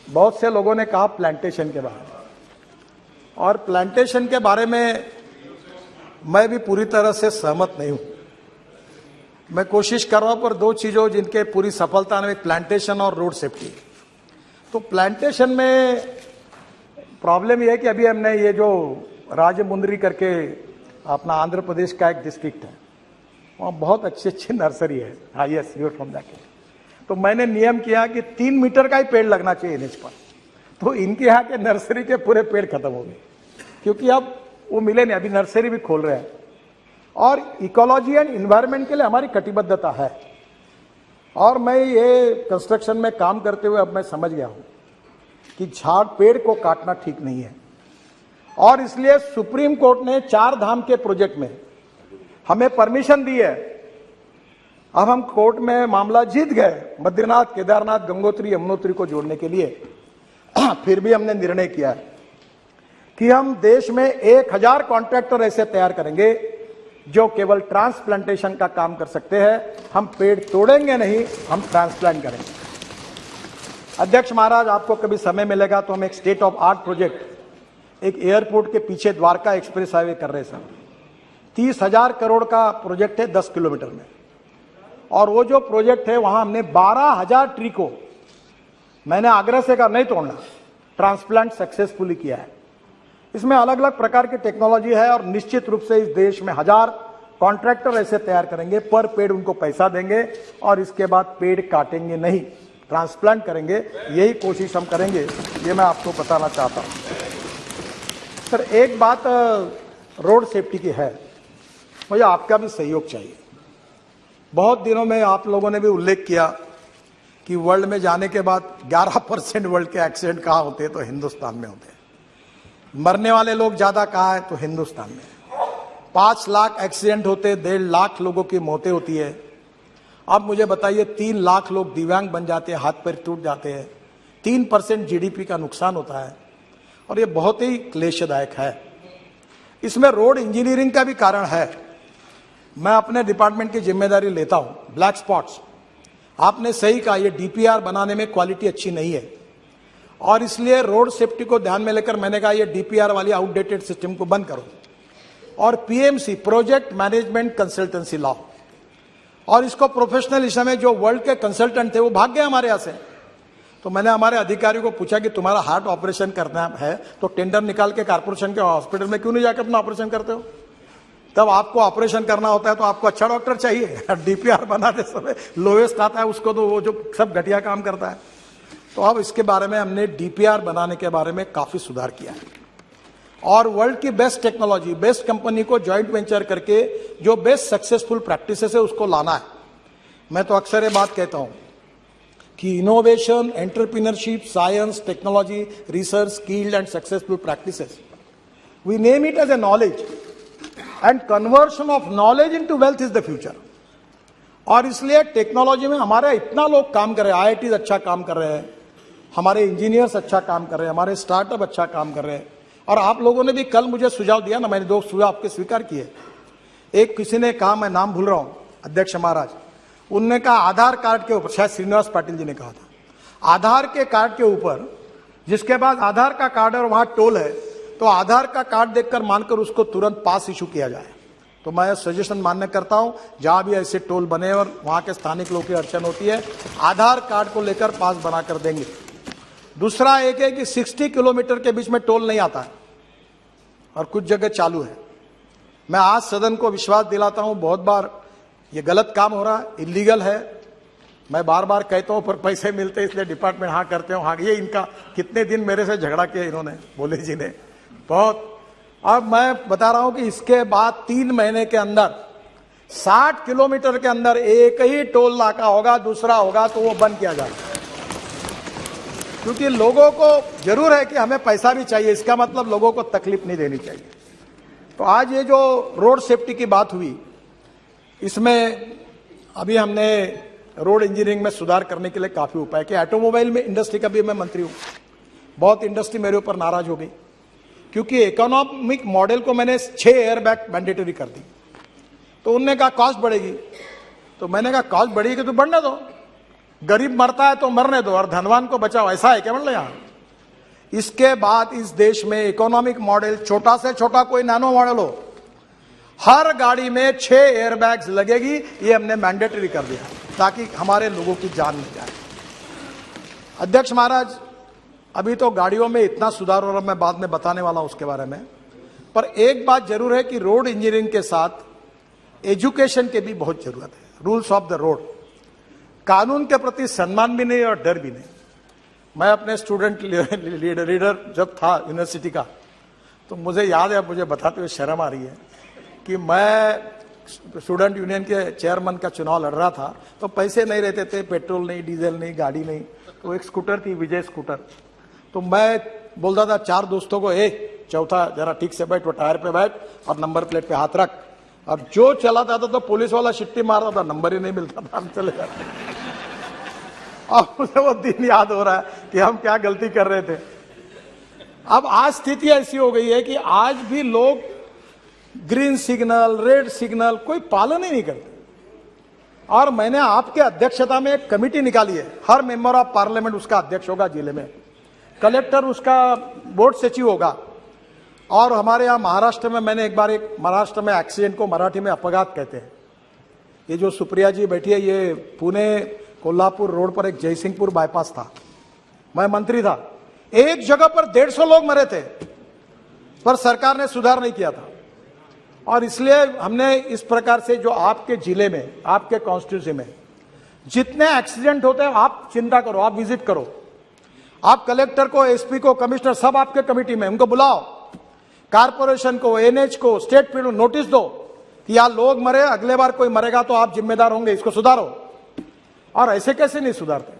बहुत से लोगों ने कहा प्लांटेशन के बारे में, और प्लांटेशन के बारे में मैं भी पूरी तरह से सहमत नहीं हूं। मैं कोशिश कर रहा हूं, पर 2 चीजों जिनके पूरी सफलता में, प्लांटेशन और रोड सेफ्टी। तो प्लांटेशन में प्रॉब्लम यह है कि अभी हमने ये जो राजमुंद्री करके अपना आंध्र प्रदेश का एक डिस्ट्रिक्ट है, वहाँ बहुत अच्छी नर्सरी है। हाँ, yes, you are from that. तो मैंने नियम किया कि 3 मीटर का ही पेड़ लगना चाहिए एनएच पर। तो इनके यहाँ के नर्सरी के पूरे पेड़ खत्म हो गए, क्योंकि अब वो मिले नहीं। अभी नर्सरी भी खोल रहे हैं, और इकोलॉजी एंड इन्वायरमेंट के लिए हमारी कटिबद्धता है। और मैं ये कंस्ट्रक्शन में काम करते हुए अब मैं समझ गया हूं कि झाड़ पेड़ को काटना ठीक नहीं है, और इसलिए सुप्रीम कोर्ट ने 4 धाम के प्रोजेक्ट में हमें परमिशन दी है। अब हम कोर्ट में मामला जीत गए, बद्रीनाथ, केदारनाथ, गंगोत्री, यमुनोत्री को जोड़ने के लिए। फिर भी हमने निर्णय किया है कि हम देश में 1000 कॉन्ट्रैक्टर ऐसे तैयार करेंगे जो केवल ट्रांसप्लांटेशन का काम कर सकते हैं। हम पेड़ तोड़ेंगे नहीं, हम ट्रांसप्लांट करेंगे। अध्यक्ष महाराज, आपको कभी समय मिलेगा तो हम एक स्टेट ऑफ आर्ट प्रोजेक्ट, एक एयरपोर्ट के पीछे द्वारका एक्सप्रेस हाईवे कर रहे हैं। 30,000 करोड़ का प्रोजेक्ट है 10 किलोमीटर में, और वो जो प्रोजेक्ट है वहां हमने 12,000 ट्री को, मैंने आग्रह से कहा नहीं तोड़ना, ट्रांसप्लांट सक्सेसफुली किया है। इसमें अलग अलग प्रकार की टेक्नोलॉजी है, और निश्चित रूप से इस देश में 1000 कॉन्ट्रैक्टर ऐसे तैयार करेंगे, पर पेड़ उनको पैसा देंगे, और इसके बाद पेड़ काटेंगे नहीं, ट्रांसप्लांट करेंगे। यही कोशिश हम करेंगे, ये मैं आपको बताना चाहता हूं। सर, एक बात रोड सेफ्टी की है, मुझे आपका भी सहयोग चाहिए। बहुत दिनों में आप लोगों ने भी उल्लेख किया कि वर्ल्ड में जाने के बाद 11% वर्ल्ड के एक्सीडेंट कहाँ होते हैं, तो हिंदुस्तान में होते हैं। मरने वाले लोग ज्यादा कहाँ है, तो हिंदुस्तान में। 5 लाख एक्सीडेंट होते, 1.5 लाख लोगों की मौतें होती है। अब मुझे बताइए, 3 लाख लोग दिव्यांग बन जाते हैं, हाथ पैर टूट जाते हैं, 3% जीडीपी का नुकसान होता है, और ये बहुत ही क्लेशदायक है। इसमें रोड इंजीनियरिंग का भी कारण है। मैं अपने डिपार्टमेंट की जिम्मेदारी लेता हूं। ब्लैक स्पॉट्स, आपने सही कहा, ये डीपीआर बनाने में क्वालिटी अच्छी नहीं है, और इसलिए रोड सेफ्टी को ध्यान में लेकर मैंने कहा ये डीपीआर वाली आउटडेटेड सिस्टम को बंद करो, और पीएमसी, प्रोजेक्ट मैनेजमेंट कंसल्टेंसी लाओ। और इसको प्रोफेशनल में जो वर्ल्ड के कंसल्टेंट थे वो भाग गए हमारे यहां से, तो मैंने हमारे अधिकारियों को पूछा कि तुम्हारा हार्ट ऑपरेशन करना है तो टेंडर निकाल के कारपोरेशन के हॉस्पिटल में क्यों नहीं जाकर तुम ऑपरेशन करते हो? तब आपको ऑपरेशन करना होता है तो आपको अच्छा डॉक्टर चाहिए। डीपीआर बनाते समय लोएस्ट आता है उसको, तो वो जो सब घटिया काम करता है। तो अब इसके बारे में हमने डीपीआर बनाने के बारे में काफी सुधार किया है और वर्ल्ड की बेस्ट टेक्नोलॉजी, बेस्ट कंपनी को ज्वाइंट वेंचर करके जो बेस्ट सक्सेसफुल प्रैक्टिसेस है उसको लाना है। मैं तो अक्सर ये बात कहता हूं कि innovation, entrepreneurship, science, technology, research, skilled and successful practices, we name it as a knowledge and conversion of knowledge into wealth is the future. और इसलिए टेक्नोलॉजी में हमारे इतना लोग काम कर रहे हैं, आईआईटीज अच्छा काम कर रहे हैं, हमारे इंजीनियर्स अच्छा काम कर रहे हैं, हमारे स्टार्टअप अच्छा काम कर रहे हैं। और आप लोगों ने भी कल मुझे सुझाव दिया ना, मैंने 2 सुझाव आपके स्वीकार किए। एक किसी ने कहा, मैं नाम भूल रहा हूं, अध्यक्ष महाराज, उनने कहा आधार कार्ड के ऊपर, शायद श्रीनिवास पाटिल जी ने कहा था, आधार के कार्ड के ऊपर, जिसके बाद आधार का कार्ड और वहां टोल है, तो आधार का कार्ड देखकर मानकर उसको तुरंत पास इशू किया जाए। तो मैं सजेशन मान्य करता हूं, जहां भी ऐसे टोल बने और वहां के स्थानिक लोगों की अड़चन होती है, आधार कार्ड को लेकर पास बनाकर देंगे। दूसरा एक है कि 60 किलोमीटर के बीच में टोल नहीं आता है और कुछ जगह चालू है। मैं आज सदन को विश्वास दिलाता हूं, बहुत बार ये गलत काम हो रहा है, इलीगल है। मैं बार बार कहता हूं पर पैसे मिलते हैं इसलिए डिपार्टमेंट हाँ करते हो, हाँ। ये इनका कितने दिन मेरे से झगड़ा किया इन्होंने, बोले जी ने बहुत। अब मैं बता रहा हूं कि इसके बाद 3 महीने के अंदर 60 किलोमीटर के अंदर एक ही टोल नाका होगा, दूसरा होगा तो वो बंद किया जाएगा। क्योंकि लोगों को जरूर है कि हमें पैसा भी चाहिए, इसका मतलब लोगों को तकलीफ नहीं देनी चाहिए। तो आज ये जो रोड सेफ्टी की बात हुई, इसमें अभी हमने रोड इंजीनियरिंग में सुधार करने के लिए काफी उपाय किया। ऑटोमोबाइल में इंडस्ट्री का भी मैं मंत्री हूं, बहुत इंडस्ट्री मेरे ऊपर नाराज हो गई क्योंकि इकोनॉमिक मॉडल को मैंने 6 एयरबैग मैंडेटरी कर दी। तो उनने कहा कॉस्ट बढ़ेगी, तो मैंने कहा कॉस्ट बढ़ेगी तो बढ़ने दो, गरीब मरता है तो मरने दो और धनवान को बचाओ, ऐसा है क्या? मतलब यहां इसके बाद इस देश में इकोनॉमिक मॉडल, छोटा से छोटा कोई नैनो मॉडल हो, हर गाड़ी में 6 एयरबैग्स लगेगी, ये हमने मैंडेटरी कर दिया ताकि हमारे लोगों की जान न जाए। अध्यक्ष महाराज, अभी तो गाड़ियों में इतना सुधार हो रहा, मैं बाद में बताने वाला हूं उसके बारे में, पर एक बात जरूर है कि रोड इंजीनियरिंग के साथ एजुकेशन की भी बहुत जरूरत है। रूल्स ऑफ द रोड, कानून के प्रति सम्मान भी नहीं और डर भी नहीं। मैं अपने स्टूडेंट लीडर जब था यूनिवर्सिटी का, तो मुझे याद है, मुझे बताते हुए शर्म आ रही है कि मैं स्टूडेंट यूनियन के चेयरमैन का चुनाव लड़ रहा था, तो पैसे नहीं रहते थे, पेट्रोल नहीं, डीजल नहीं, गाड़ी नहीं, तो एक स्कूटर थी, विजय स्कूटर। तो मैं बोलता था 4 दोस्तों को, चौथा जरा ठीक से बैठ, वो टायर पे बैठ और नंबर प्लेट पे हाथ रख, और जो चलाता था तो पुलिस वाला शिट्टी मारता था, नंबर ही नहीं मिलता था, हम चले जाते। और मुझे वो दिन याद हो रहा है कि हम क्या गलती कर रहे थे। अब आज स्थिति ऐसी हो गई है कि आज भी लोग ग्रीन सिग्नल, रेड सिग्नल कोई पालन ही नहीं करते। और मैंने आपके अध्यक्षता में एक कमेटी निकाली है, हर मेंबर ऑफ पार्लियामेंट उसका अध्यक्ष होगा जिले में, कलेक्टर उसका बोर्ड सचिव होगा। और हमारे यहाँ महाराष्ट्र में, मैंने एक बार एक महाराष्ट्र में एक्सीडेंट को मराठी में अपघात कहते हैं, ये जो सुप्रिया जी बैठी है, ये पुणे कोल्हापुर रोड पर एक जयसिंहपुर बाईपास था, मैं मंत्री था, एक जगह पर 150 लोग मरे थे, पर सरकार ने सुधार नहीं किया था। और इसलिए हमने इस प्रकार से, जो आपके जिले में, आपके कॉन्स्टिट्यूंसी में जितने एक्सीडेंट होते हैं, आप चिंता करो, आप विजिट करो, आप कलेक्टर को, एसपी को, कमिश्नर, सब आपके कमेटी में, उनको बुलाओ, कारपोरेशन को, एनएच को, स्टेट फील्ड में नोटिस दो कि यार लोग मरे, अगले बार कोई मरेगा तो आप जिम्मेदार होंगे, इसको सुधारो। और ऐसे कैसे नहीं सुधारते?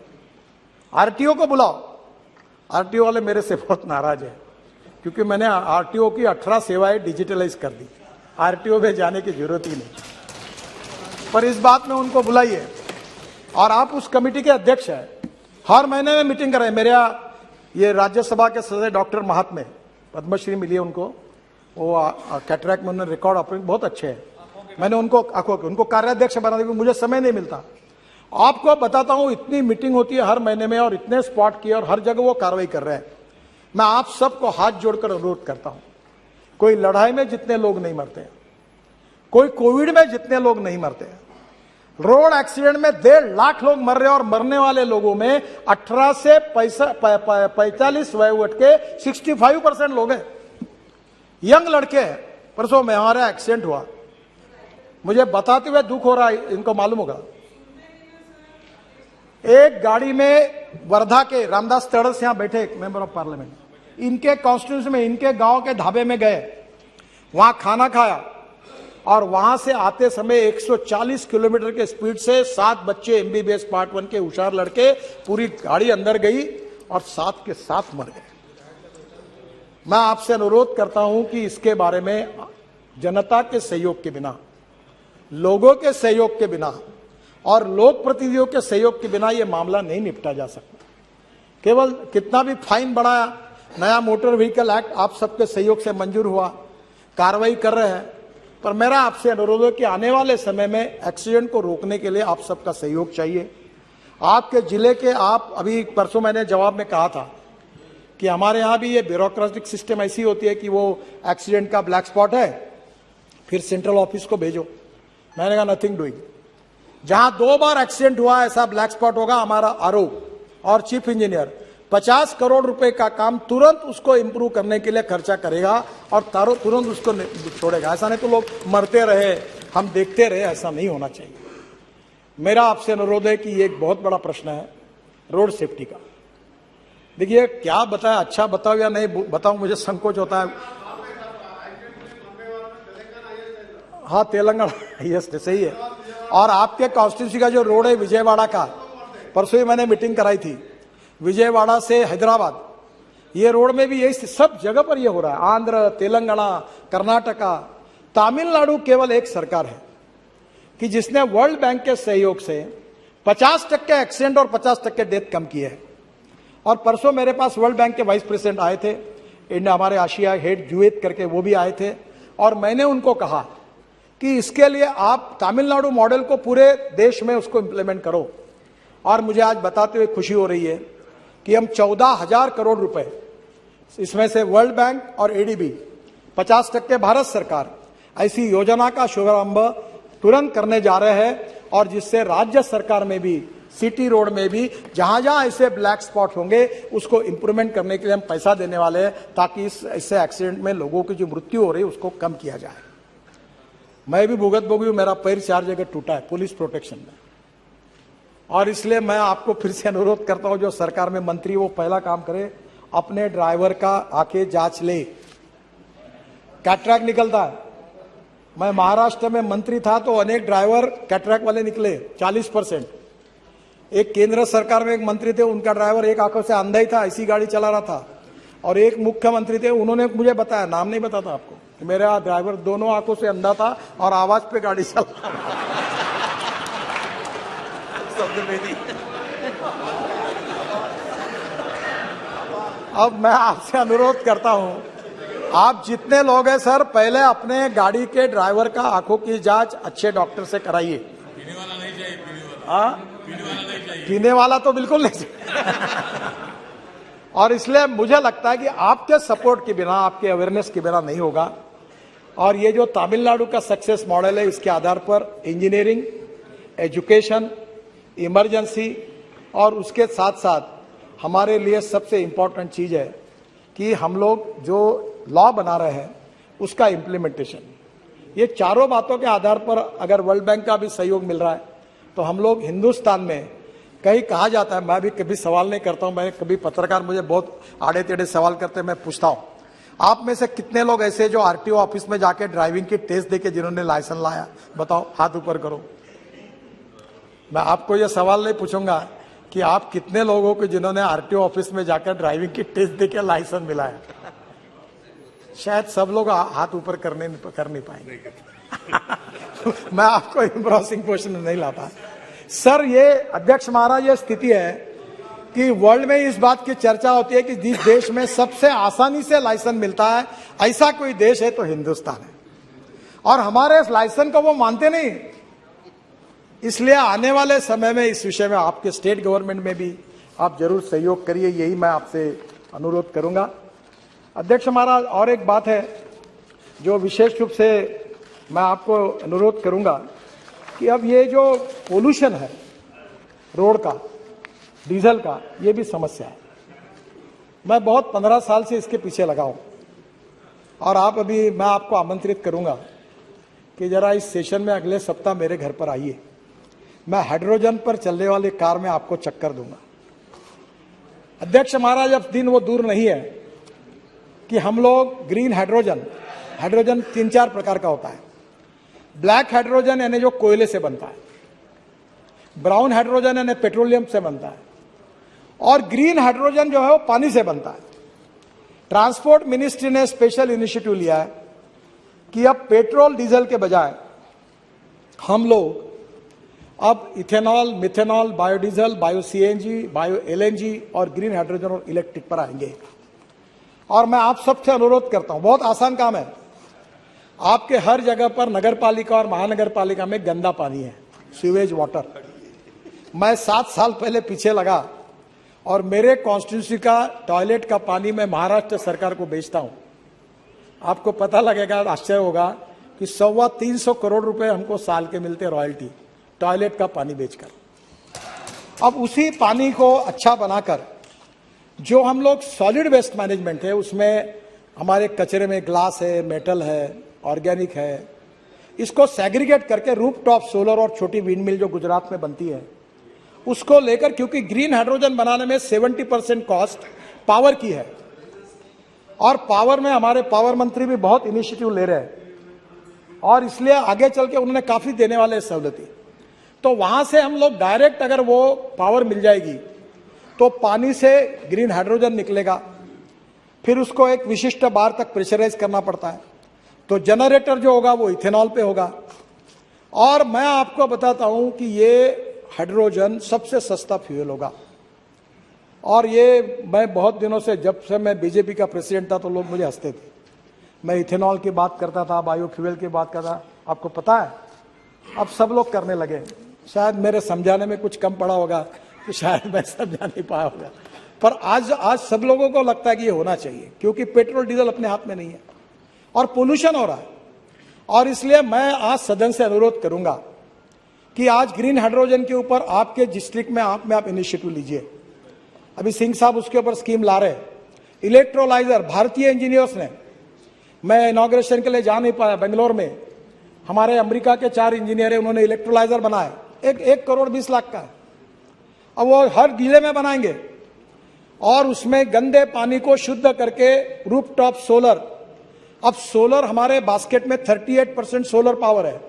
आरटीओ को बुलाओ। आरटीओ वाले मेरे से बहुत नाराज है क्योंकि मैंने आरटीओ की 18 सेवाएं डिजिटलाइज कर दी, आरटीओ में जाने की जरूरत ही नहीं। पर इस बात में उनको बुलाइए, और आप उस कमेटी के अध्यक्ष हैं, हर महीने में मीटिंग करें। मेरे ये राज्यसभा के सदस्य डॉक्टर महात्मे, पद्मश्री मिली है उनको, वो कैटरैक्ट में उन्होंने रिकॉर्ड ऑपरेशन बहुत अच्छे हैं, मैंने उनको कार्याध्यक्ष बना दिया, मुझे समय नहीं मिलता। आपको बताता हूं, इतनी मीटिंग होती है हर महीने में, और इतने स्पॉट किए, और हर जगह वो कार्रवाई कर रहे हैं। मैं आप सबको हाथ जोड़कर अनुरोध करता हूं, कोई लड़ाई में जितने लोग नहीं मरते हैं, कोई कोविड में जितने लोग नहीं मरते हैं, रोड एक्सीडेंट में 1.5 लाख लोग मर रहे हैं और मरने वाले लोगों में 18 से 45 वयोवर्ष के 65% लोग हैं, यंग लड़के हैं। परसों में हमारा एक्सीडेंट हुआ, मुझे बताते हुए दुख हो रहा है, इनको मालूम होगा। एक गाड़ी में वर्धा के रामदास तड़स यहां बैठे एक मेंबर ऑफ पार्लियामेंट, इनके कॉन्स्टिट्यूंसी में, इनके गांव के ढाबे में गए, वहां खाना खाया और वहां से आते समय 140 किलोमीटर के स्पीड से 7 बच्चे एमबीबीएस पार्ट 1 के होशियार लड़के, पूरी गाड़ी अंदर गई और 7 के 7 मर गए। मैं आपसे अनुरोध करता हूं कि इसके बारे में जनता के सहयोग के बिना, लोगों के सहयोग के बिना और लोक प्रतिनिधियों के सहयोग के बिना यह मामला नहीं निपटा जा सकता। केवल कितना भी फाइन बढ़ाया, नया मोटर व्हीकल एक्ट आप सबके सहयोग से मंजूर हुआ, कार्रवाई कर रहे हैं, पर मेरा आपसे अनुरोध है कि आने वाले समय में एक्सीडेंट को रोकने के लिए आप सबका सहयोग चाहिए। आपके जिले के, आप अभी परसों मैंने जवाब में कहा था कि हमारे यहाँ भी ये ब्यूरोक्रेटिक सिस्टम ऐसी होती है कि वो एक्सीडेंट का ब्लैक स्पॉट है, फिर सेंट्रल ऑफिस को भेजो। मैंने कहा नथिंग डूइंग। जहां 2 बार एक्सीडेंट हुआ ऐसा ब्लैक स्पॉट होगा, हमारा आरओ और चीफ इंजीनियर 50 करोड़ रुपए का काम तुरंत उसको इंप्रूव करने के लिए खर्चा करेगा और तुरंत उसको छोड़ेगा। ऐसा नहीं तो लोग मरते रहे, हम देखते रहे, ऐसा नहीं होना चाहिए। मेरा आपसे अनुरोध है कि ये एक बहुत बड़ा प्रश्न है रोड सेफ्टी का। देखिए क्या बताया, अच्छा बताओ या नहीं बताओ, मुझे संकोच होता है। हाँ तेलंगाना, यस सही है। और आपके कॉन्स्टिट्यूंसी का जो रोड है विजयवाड़ा का, परसों ही मैंने मीटिंग कराई थी, विजयवाड़ा से हैदराबाद, ये रोड में भी यही सब जगह पर ये हो रहा है। आंध्र, तेलंगाना, कर्नाटका, तमिलनाडु केवल एक सरकार है कि जिसने वर्ल्ड बैंक के सहयोग से 50% एक्सीडेंट और 50% डेथ कम किए हैं। और परसों मेरे पास वर्ल्ड बैंक के वाइस प्रेसिडेंट आए थे, इंडिया हमारे आशिया हेड जुएत करके, वो भी आए थे, और मैंने उनको कहा कि इसके लिए आप तमिलनाडु मॉडल को पूरे देश में उसको इंप्लीमेंट करो। और मुझे आज बताते हुए खुशी हो रही है कि हम 14,000 करोड़ रुपए, इसमें से वर्ल्ड बैंक और एडीबी 50% भारत सरकार, ऐसी योजना का शुभारंभ तुरंत करने जा रहे हैं। और जिससे राज्य सरकार में भी, सिटी रोड में भी जहां जहां ऐसे ब्लैक स्पॉट होंगे उसको इंप्रूवमेंट करने के लिए हम पैसा देने वाले हैं, ताकि इससे एक्सीडेंट में लोगों की जो मृत्यु हो रही है उसको कम किया जाए। मैं भी भुगत भोगी हूं, मेरा पैर 4 जगह टूटा है पुलिस प्रोटेक्शन में, और इसलिए मैं आपको फिर से अनुरोध करता हूं, जो सरकार में मंत्री वो पहला काम करे, अपने ड्राइवर का आके जांच ले। कैटरैक्ट निकलता है, मैं महाराष्ट्र में मंत्री था तो अनेक ड्राइवर कैटरैक्ट वाले निकले 40%। एक केंद्र सरकार में एक मंत्री थे, उनका ड्राइवर एक आंखों से अंधा ही था, ऐसी गाड़ी चला रहा था। और एक मुख्यमंत्री थे, उन्होंने मुझे बताया, नाम नहीं बताता आपको, कि मेरा ड्राइवर दोनों आंखों से अंधा था और आवाज पे गाड़ी चला रहा था। अब मैं आपसे अनुरोध करता हूं, आप जितने लोग हैं सर, पहले अपने गाड़ी के ड्राइवर का आंखों की जांच अच्छे डॉक्टर से कराइए। पीने वाला नहीं चाहिए, पीने वाला तो बिल्कुल नहीं चाहिए। और इसलिए मुझे लगता है कि आपके सपोर्ट के बिना, आपके अवेयरनेस के बिना नहीं होगा। और ये जो तमिलनाडु का सक्सेस मॉडल है, इसके आधार पर इंजीनियरिंग, एजुकेशन, इमरजेंसी और उसके साथ साथ हमारे लिए सबसे इम्पोर्टेंट चीज है कि हम लोग जो लॉ बना रहे हैं उसका इम्प्लीमेंटेशन। ये चारों बातों के आधार पर अगर वर्ल्ड बैंक का भी सहयोग मिल रहा है तो हम लोग हिंदुस्तान में, कहीं कहा जाता है, मैं भी कभी सवाल नहीं करता हूं, मैं कभी पत्रकार मुझे बहुत आड़े टेढ़े सवाल करते हैं, मैं पूछता हूं, आप में से कितने लोग ऐसे जो आरटीओ ऑफिस में जाके ड्राइविंग की टेस्ट देके जिन्होंने लाइसेंस लाया, बताओ, हाथ ऊपर करो। मैं आपको यह सवाल नहीं पूछूंगा कि आप कितने लोगों को जिन्होंने आरटीओ ऑफिस में जाकर ड्राइविंग की टेस्ट देके लाइसेंस मिला है। शायद सब लोग हाथ ऊपर कर नहीं पाएंगे। मैं आपको एम्ब्रॉसिंग क्वेश्चन नहीं लाता सर। ये अध्यक्ष महाराज, ये स्थिति है कि वर्ल्ड में इस बात की चर्चा होती है कि जिस देश में सबसे आसानी से लाइसेंस मिलता है, ऐसा कोई देश है तो हिंदुस्तान है। और हमारे इस लाइसेंस को वो मानते नहीं। इसलिए आने वाले समय में इस विषय में आपके स्टेट गवर्नमेंट में भी आप जरूर सहयोग करिए, यही मैं आपसे अनुरोध करूंगा। अध्यक्ष महाराज, और एक बात है जो विशेष रूप से मैं आपको अनुरोध करूंगा कि अब ये जो पोल्यूशन है रोड का, डीजल का, ये भी समस्या है। मैं बहुत 15 साल से इसके पीछे लगा हूं और मैं आपको आमंत्रित करूंगा कि जरा इस सेशन में अगले सप्ताह मेरे घर पर आइए। मैं हाइड्रोजन पर चलने वाली कार में आपको चक्कर दूंगा। अध्यक्ष महाराज, अब दिन वो दूर नहीं है कि हम लोग ग्रीन हाइड्रोजन 3-4 प्रकार का होता है। ब्लैक हाइड्रोजन यानी जो कोयले से बनता है, ब्राउन हाइड्रोजन यानी पेट्रोलियम से बनता है, और ग्रीन हाइड्रोजन जो है वो पानी से बनता है। ट्रांसपोर्ट मिनिस्ट्री ने स्पेशल इनिशिएटिव लिया है कि अब पेट्रोल डीजल के बजाय हम लोग अब ethanol, methanol, biodiesel, bio CNG, bio LNG और ग्रीन हाइड्रोजन और इलेक्ट्रिक पर आएंगे। और मैं आप सबसे अनुरोध करता हूं, बहुत आसान काम है। आपके हर जगह पर नगर पालिका और महानगर पालिका में गंदा पानी है, सीवेज वाटर। मैं 7 साल पहले पीछे लगा और मेरे कॉन्स्टिट्यूंसी का टॉयलेट का पानी मैं महाराष्ट्र सरकार को बेचता हूं। आपको पता लगेगा, आश्चर्य होगा कि 325 करोड़ रुपए हमको साल के मिलते रॉयल्टी टॉयलेट का पानी बेचकर। अब उसी पानी को अच्छा बनाकर जो हम लोग सॉलिड वेस्ट मैनेजमेंट है, उसमें हमारे कचरे में ग्लास है, मेटल है, ऑर्गेनिक है, इसको सेग्रीगेट करके रूफटॉप सोलर और छोटी विंड मिल जो गुजरात में बनती है उसको लेकर, क्योंकि ग्रीन हाइड्रोजन बनाने में 70% कॉस्ट पावर की है और पावर में हमारे पावर मंत्री भी बहुत इनिशिएटिव ले रहे हैं और इसलिए आगे चल के उन्होंने काफी देने वाले सहूलती। तो वहां से हम लोग डायरेक्ट अगर वो पावर मिल जाएगी तो पानी से ग्रीन हाइड्रोजन निकलेगा, फिर उसको एक विशिष्ट बार तक प्रेशराइज करना पड़ता है, तो जनरेटर जो होगा वो इथेनॉल पे होगा। और मैं आपको बताता हूं कि ये हाइड्रोजन सबसे सस्ता फ्यूल होगा। और ये मैं बहुत दिनों से, जब से मैं बीजेपी का प्रेसिडेंट था तो लोग मुझे हंसते थे। मैं इथेनॉल की बात करता था, बायोफ्यूल की बात करता, आपको पता है अब सब लोग करने लगे। शायद मेरे समझाने में कुछ कम पड़ा होगा कि शायद मैं समझा नहीं पाया होगा, पर आज सब लोगों को लगता है कि ये होना चाहिए, क्योंकि पेट्रोल डीजल अपने हाथ में नहीं है और पोल्यूशन हो रहा है। और इसलिए मैं आज सदन से अनुरोध करूंगा कि आज ग्रीन हाइड्रोजन के ऊपर आपके डिस्ट्रिक्ट में आप इनिशिएटिव लीजिए। अभी सिंह साहब उसके ऊपर स्कीम ला रहे हैं। इलेक्ट्रोलाइजर भारतीय इंजीनियर्स ने, मैं इनॉग्रेशन के लिए जा नहीं पाया, बेंगलोर में हमारे अमेरिका के 4 इंजीनियर है, उन्होंने इलेक्ट्रोलाइजर बनाए, 1 करोड़ 20 लाख का। अब वो हर जिले में बनाएंगे और उसमें गंदे पानी को शुद्ध करके रूफटॉप सोलर, अब सोलर हमारे बास्केट में 38% सोलर पावर है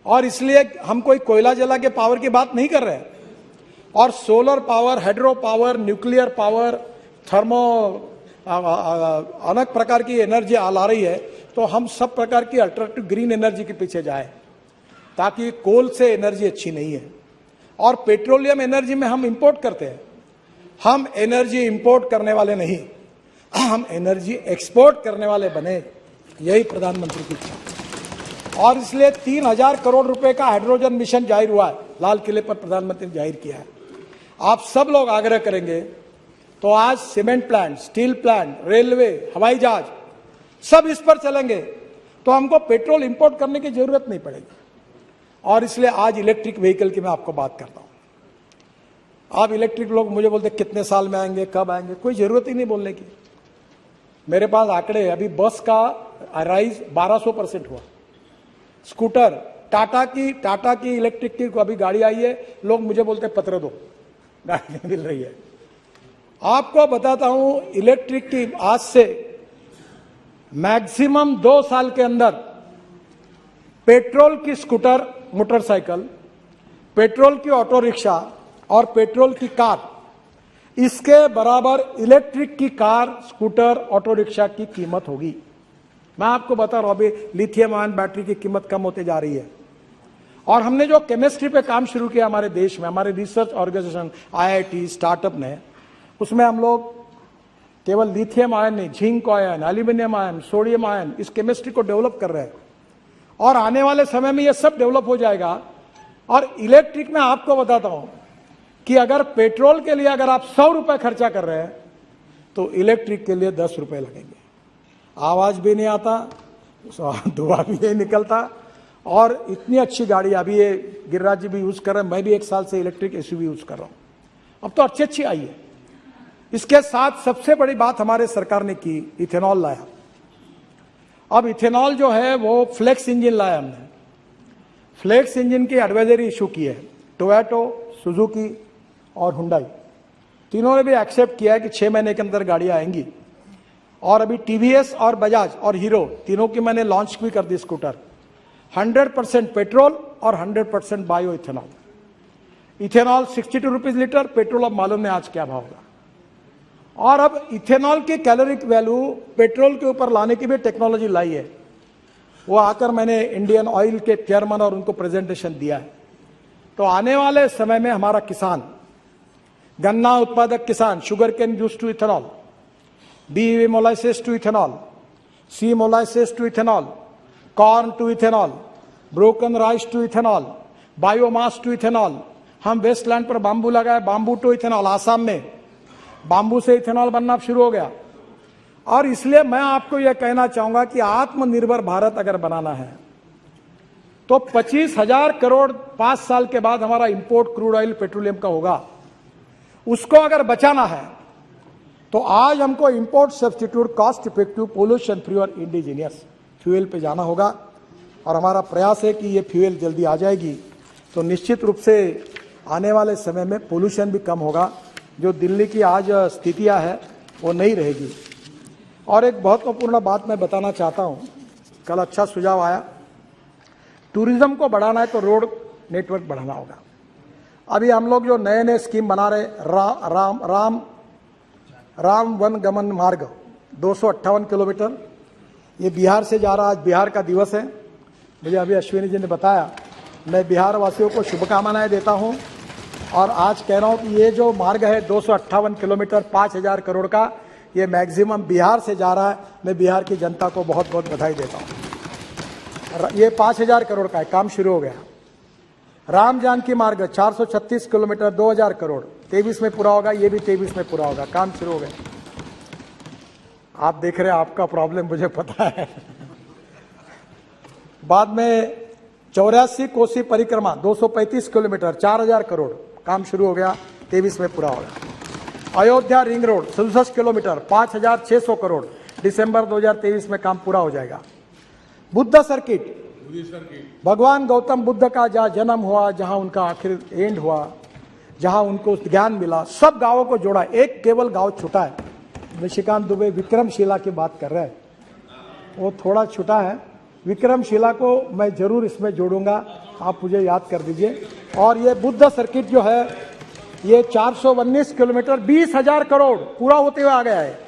और इसलिए हम कोई कोयला जला के पावर की बात नहीं कर रहे हैं। और solar power, hydro power, nuclear power, thermo अनेक प्रकार की एनर्जी ला रही है, तो हम सब प्रकार की अल्टरनेटिव ग्रीन एनर्जी के पीछे जाए, ताकि कोल से एनर्जी अच्छी नहीं है। और पेट्रोलियम एनर्जी में हम इंपोर्ट करते हैं। हम एनर्जी इंपोर्ट करने वाले नहीं, हम एनर्जी एक्सपोर्ट करने वाले बने, यही प्रधानमंत्री की इच्छा। और इसलिए 3000 करोड़ रुपए का हाइड्रोजन मिशन जाहिर हुआ है, लाल किले पर प्रधानमंत्री ने जाहिर किया है। आप सब लोग आग्रह करेंगे तो आज cement plant, steel plant, railway, हवाई जहाज सब इस पर चलेंगे, तो हमको पेट्रोल इंपोर्ट करने की जरूरत नहीं पड़ेगी। और इसलिए आज इलेक्ट्रिक व्हीकल की मैं आपको बात करता हूं। आप इलेक्ट्रिक लोग मुझे बोलते कितने साल में आएंगे, कब आएंगे, कोई जरूरत ही नहीं बोलने की। मेरे पास आंकड़े, अभी बस का राइज 1200% हुआ। स्कूटर, टाटा की इलेक्ट्रिक की अभी गाड़ी आई है, लोग मुझे बोलते पत्र दो, गाड़ी नहीं मिल रही है। आपको बताता हूं, इलेक्ट्रिक की आज से मैक्सिमम 2 साल के अंदर पेट्रोल की स्कूटर, मोटरसाइकिल, पेट्रोल की ऑटो रिक्शा और पेट्रोल की कार, इसके बराबर इलेक्ट्रिक की कार, स्कूटर, ऑटो रिक्शा की कीमत होगी। मैं आपको बता रहा हूं, अभी लिथियम आयन बैटरी की कीमत कम होते जा रही है। और हमने जो केमिस्ट्री पे काम शुरू किया हमारे देश में, हमारे रिसर्च ऑर्गेनाइजेशन, IIT, स्टार्टअप ने, उसमें हम लोग केवल लिथियम आयन नहीं, zinc ion, aluminium ion, sodium ion, इस केमिस्ट्री को डेवलप कर रहे हैं। और आने वाले समय में ये सब डेवलप हो जाएगा। और इलेक्ट्रिक में आपको बताता हूं कि अगर पेट्रोल के लिए अगर आप 100 रुपए खर्चा कर रहे हैं तो इलेक्ट्रिक के लिए 10 रुपए लगेंगे। आवाज भी नहीं आता, धुआं भी नहीं निकलता और इतनी अच्छी गाड़ी अभी ये गिरिराज जी भी यूज कर रहे हैं, मैं भी 1 साल से इलेक्ट्रिक एसयूवी यूज कर रहा हूं। अब तो अच्छी आई है। इसके साथ सबसे बड़ी बात हमारे सरकार ने की, इथेनॉल लाया। अब इथेनॉल जो है वो फ्लेक्स इंजन लाया हमने। फ्लेक्स इंजन की एडवाइजरी इशू की है टोयोटा, सुजुकी और हुंडई, तीनों ने भी एक्सेप्ट किया है कि 6 महीने के अंदर गाड़ियां आएंगी। और अभी टीवीएस और बजाज और हीरो तीनों की मैंने लॉन्च भी कर दी स्कूटर। 100% पेट्रोल और 100% bio ethanol. Ethanol 62 rupees litre, petrol अब मालूम नहीं आज क्या भाव होगा। और अब इथेनॉल की कैलोरिक वैल्यू पेट्रोल के ऊपर लाने की भी टेक्नोलॉजी लाई है। वो आकर मैंने इंडियन ऑयल के चेयरमैन और उनको प्रेजेंटेशन दिया है। तो आने वाले समय में हमारा किसान, गन्ना उत्पादक किसान, sugarcane juice to ethanol, B molasses to ethanol, C molasses to ethanol, corn to ethanol, broken rice to ethanol, biomass to ethanol. हम वेस्टलैंड पर बांबू लगाए, बांबू टू इथेनॉल। आसाम में बांबू से इथेनॉल बनना शुरू हो गया। और इसलिए मैं आपको यह कहना चाहूंगा कि आत्मनिर्भर भारत अगर बनाना है तो 25,000 करोड़ 5 साल के बाद हमारा इंपोर्ट क्रूड ऑयल पेट्रोलियम का होगा। उसको अगर बचाना है तो आज हमको import substitute, cost effective, pollution free और इंडिजीनियस फ्यूल पे जाना होगा। और हमारा प्रयास है कि ये फ्यूल जल्दी आ जाएगी तो निश्चित रूप से आने वाले समय में पोल्यूशन भी कम होगा। जो दिल्ली की आज स्थितियां है वो नहीं रहेगी। और एक महत्वपूर्ण बात मैं बताना चाहता हूं, कल अच्छा सुझाव आया, टूरिज्म को बढ़ाना है तो रोड नेटवर्क बढ़ाना होगा। अभी हम लोग जो नए नए स्कीम बना रहे, राम वन गमन मार्ग 258 किलोमीटर, ये बिहार से जा रहा। आज बिहार का दिवस है, मुझे अभी अश्विनी जी ने बताया। मैं बिहार वासियों को शुभकामनाएं देता हूं और आज कह रहा हूं कि ये जो मार्ग है 258 किलोमीटर 5,000 करोड़ का, ये मैक्सिमम बिहार से जा रहा है। मैं बिहार की जनता को बहुत बहुत बधाई देता हूं। ये 5,000 करोड़ का है, काम शुरू हो गया। राम जानकी मार्ग 436 किलोमीटर 2,000 करोड़, 23 में पूरा होगा। ये भी 23 में पूरा होगा, काम शुरू हो गया। आप देख रहे हैं, आपका प्रॉब्लम मुझे पता है। बाद में 84 कोसी परिक्रमा 235 किलोमीटर 4,000 करोड़, काम शुरू हो गया, 23 में पूरा होगा। Ayodhya ring road 67 kilometre 5,600 crore, दिसंबर 2023 में काम पूरा हो जाएगा। बुद्ध सर्किट, भगवान गौतम बुद्ध का जहाँ जन्म हुआ, जहाँ उनका आखिर एंड हुआ, जहाँ उनको ज्ञान मिला, सब गांवों को जोड़ा। एक केवल गांव छूटा है, निशिकांत दुबे विक्रमशिला की बात कर रहे हैं, वो थोड़ा छूटा है। विक्रमशिला को मैं जरूर इसमें जोड़ूंगा, आप मुझे याद कर दीजिए। और ये बुद्ध सर्किट जो है ये 419 किलोमीटर 20,000 करोड़ पूरा होते हुए आ गया है,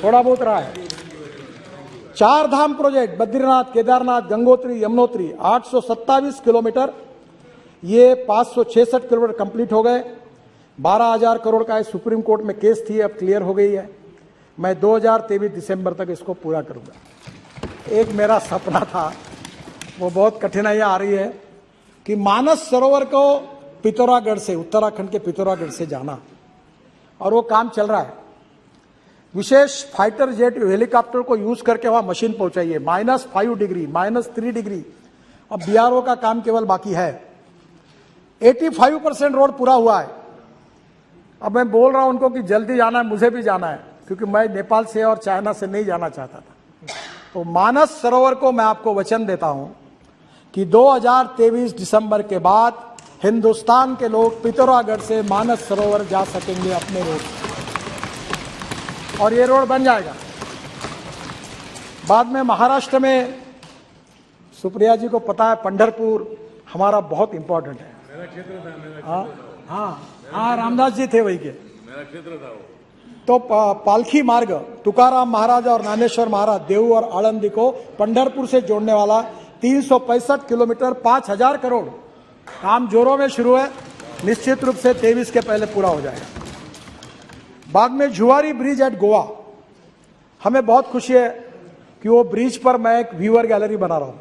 थोड़ा बहुत रहा है। 4 धाम प्रोजेक्ट बद्रीनाथ, केदारनाथ, गंगोत्री, यमुनोत्री 827 किलोमीटर, ये 566 किलोमीटर कंप्लीट हो गए। 12,000 करोड़ का सुप्रीम कोर्ट में केस थी, अब क्लियर हो गई है। मैं 2023 दिसंबर तक इसको पूरा करूंगा। एक मेरा सपना था, वो बहुत कठिनाइयां आ रही है कि मानस सरोवर को पिथौरागढ़ से, उत्तराखंड के पिथौरागढ़ से जाना, और वो काम चल रहा है। विशेष फाइटर जेट हेलीकॉप्टर को यूज करके वहां मशीन पहुंचाइए, -5 डिग्री, -3 डिग्री। अब बीआरओ का काम केवल बाकी है। 85% रोड पूरा हुआ है। अब मैं बोल रहा हूं उनको कि जल्दी जाना है, मुझे भी जाना है, क्योंकि मैं नेपाल से और चाइना से नहीं जाना चाहता था। तो मानस सरोवर को मैं आपको वचन देता हूं कि 2023 दिसंबर के बाद हिंदुस्तान के लोग पिथौरागढ़ से मानस सरोवर जा सकेंगे अपने रोड से, और ये रोड बन जाएगा। बाद में महाराष्ट्र में, सुप्रिया जी को पता है, पंढरपुर हमारा बहुत इंपॉर्टेंट है। मेरा क्षेत्र था। हाँ, रामदास जी थे वही के, मेरा क्षेत्र था वो। तो पालखी मार्ग तुकाराम महाराज और ज्ञानेश्वर महाराज, देव और आळंदी को पंढरपुर से जोड़ने वाला 365 किलोमीटर 5,000 करोड़, काम जोरों में शुरू है। निश्चित रूप से 23 के पहले पूरा हो जाएगा। बाद में जुआरी ब्रिज एट गोवा, हमें बहुत खुशी है कि वो ब्रिज पर मैं एक व्यूअर गैलरी बना रहा हूं,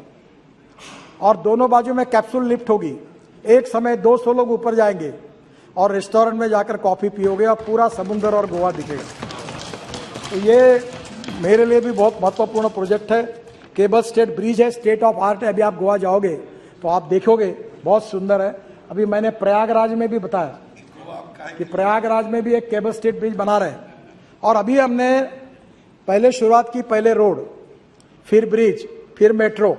और दोनों बाजू में कैप्सूल लिफ्ट होगी। एक समय 200 लोग ऊपर जाएंगे और रेस्टोरेंट में जाकर कॉफी पियोगे और पूरा समुद्र और गोवा दिखेगा। तो ये मेरे लिए भी बहुत महत्वपूर्ण प्रोजेक्ट है। केबल स्टेट ब्रिज है, स्टेट ऑफ आर्ट है। अभी आप गोवा जाओगे तो आप देखोगे बहुत सुंदर है। अभी मैंने प्रयागराज में भी बताया कि प्रयागराज में भी एक केबल स्टेट ब्रिज बना रहे हैं। और अभी हमने पहले शुरुआत की, पहले रोड, फिर ब्रिज, फिर मेट्रो।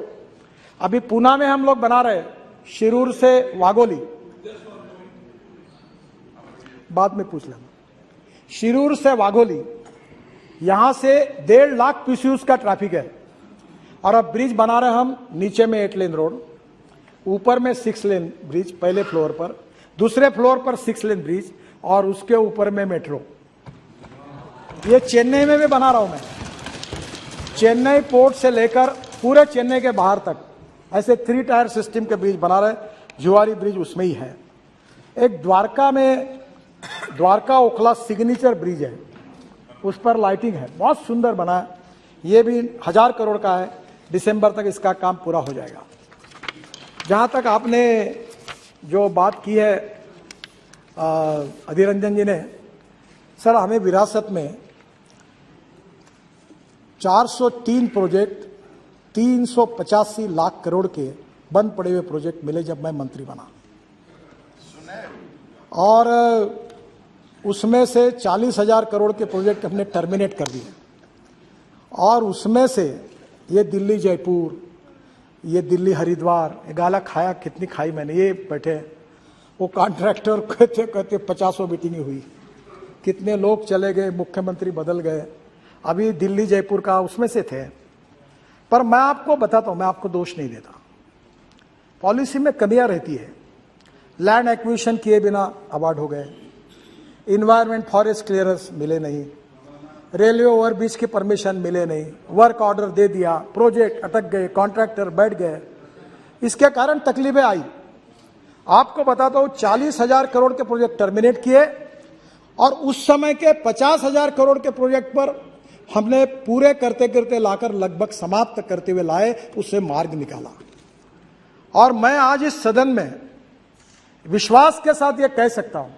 अभी पूना में हम लोग बना रहे हैं, शिरूर से वाघोली, बाद में पूछ लेना, शिरूर से वाघोली, यहां से 1.5 लाख पीसीयूस का ट्रैफिक है। और अब ब्रिज बना रहे हम, नीचे में 8 लेन रोड, ऊपर में 6 लेन ब्रिज पहले फ्लोर पर, दूसरे फ्लोर पर 6 लेन ब्रिज, और उसके ऊपर में मेट्रो। ये चेन्नई में भी बना रहा हूं मैं, चेन्नई पोर्ट से लेकर पूरे चेन्नई के बाहर तक ऐसे 3 टायर सिस्टम के ब्रिज बना रहे। जुआरी ब्रिज उसमें ही है। एक द्वारका में, द्वारका ओखला सिग्नेचर ब्रिज है, उस पर लाइटिंग है, बहुत सुंदर बना है। ये भी 1000 करोड़ का है, दिसंबर तक इसका काम पूरा हो जाएगा। जहां तक आपने जो बात की है अधीर रंजन जी ने, सर हमें विरासत में 403 प्रोजेक्ट 385 लाख करोड़ के बंद पड़े हुए प्रोजेक्ट मिले जब मैं मंत्री बना, और उसमें से 40,000 करोड़ के प्रोजेक्ट हमने टर्मिनेट कर दिए। और उसमें से ये दिल्ली जयपुर, ये दिल्ली हरिद्वार, ये गाला खाया कितनी खाई मैंने। ये बैठे वो कॉन्ट्रैक्टर कहते कहते 50 मीटिंग हुई, कितने लोग चले गए, मुख्यमंत्री बदल गए। अभी दिल्ली जयपुर का उसमें से थे। पर मैं आपको बताता हूं, मैं आपको दोष नहीं देता, पॉलिसी में कमियां रहती है। लैंड एक्विजिशन किए बिना अवार्ड हो गए, इन्वायरमेंट फॉरेस्ट क्लियरेंस मिले नहीं, रेलवे ओवरब्रिज की परमिशन मिले नहीं, वर्क ऑर्डर दे दिया, प्रोजेक्ट अटक गए, कॉन्ट्रैक्टर बैठ गए, इसके कारण तकलीफें आई। आपको बताता हूं 40,000 करोड़ के प्रोजेक्ट टर्मिनेट किए, और उस समय के 50,000 करोड़ के प्रोजेक्ट पर हमने पूरे करते करते लाकर लगभग समाप्त करते हुए लाए, उससे मार्ग निकाला। और मैं आज इस सदन में विश्वास के साथ ये कह सकता हूं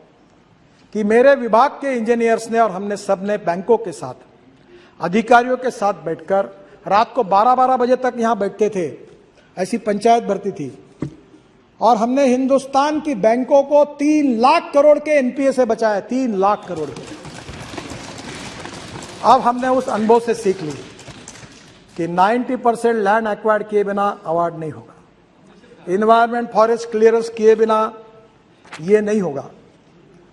कि मेरे विभाग के इंजीनियर्स ने और हमने सब ने बैंकों के साथ, अधिकारियों के साथ बैठकर रात को 12-12 बजे तक यहां बैठते थे, ऐसी पंचायत भर्ती थी, और हमने हिंदुस्तान की बैंकों को 3 लाख करोड़ के एनपीए से बचाया, 3 लाख करोड़ के। अब हमने उस अनुभव से सीख ली कि 90% लैंड एक्वायर्ड किए बिना अवार्ड नहीं होगा, इन्वायरमेंट फॉरेस्ट क्लियरेंस किए बिना ये नहीं होगा,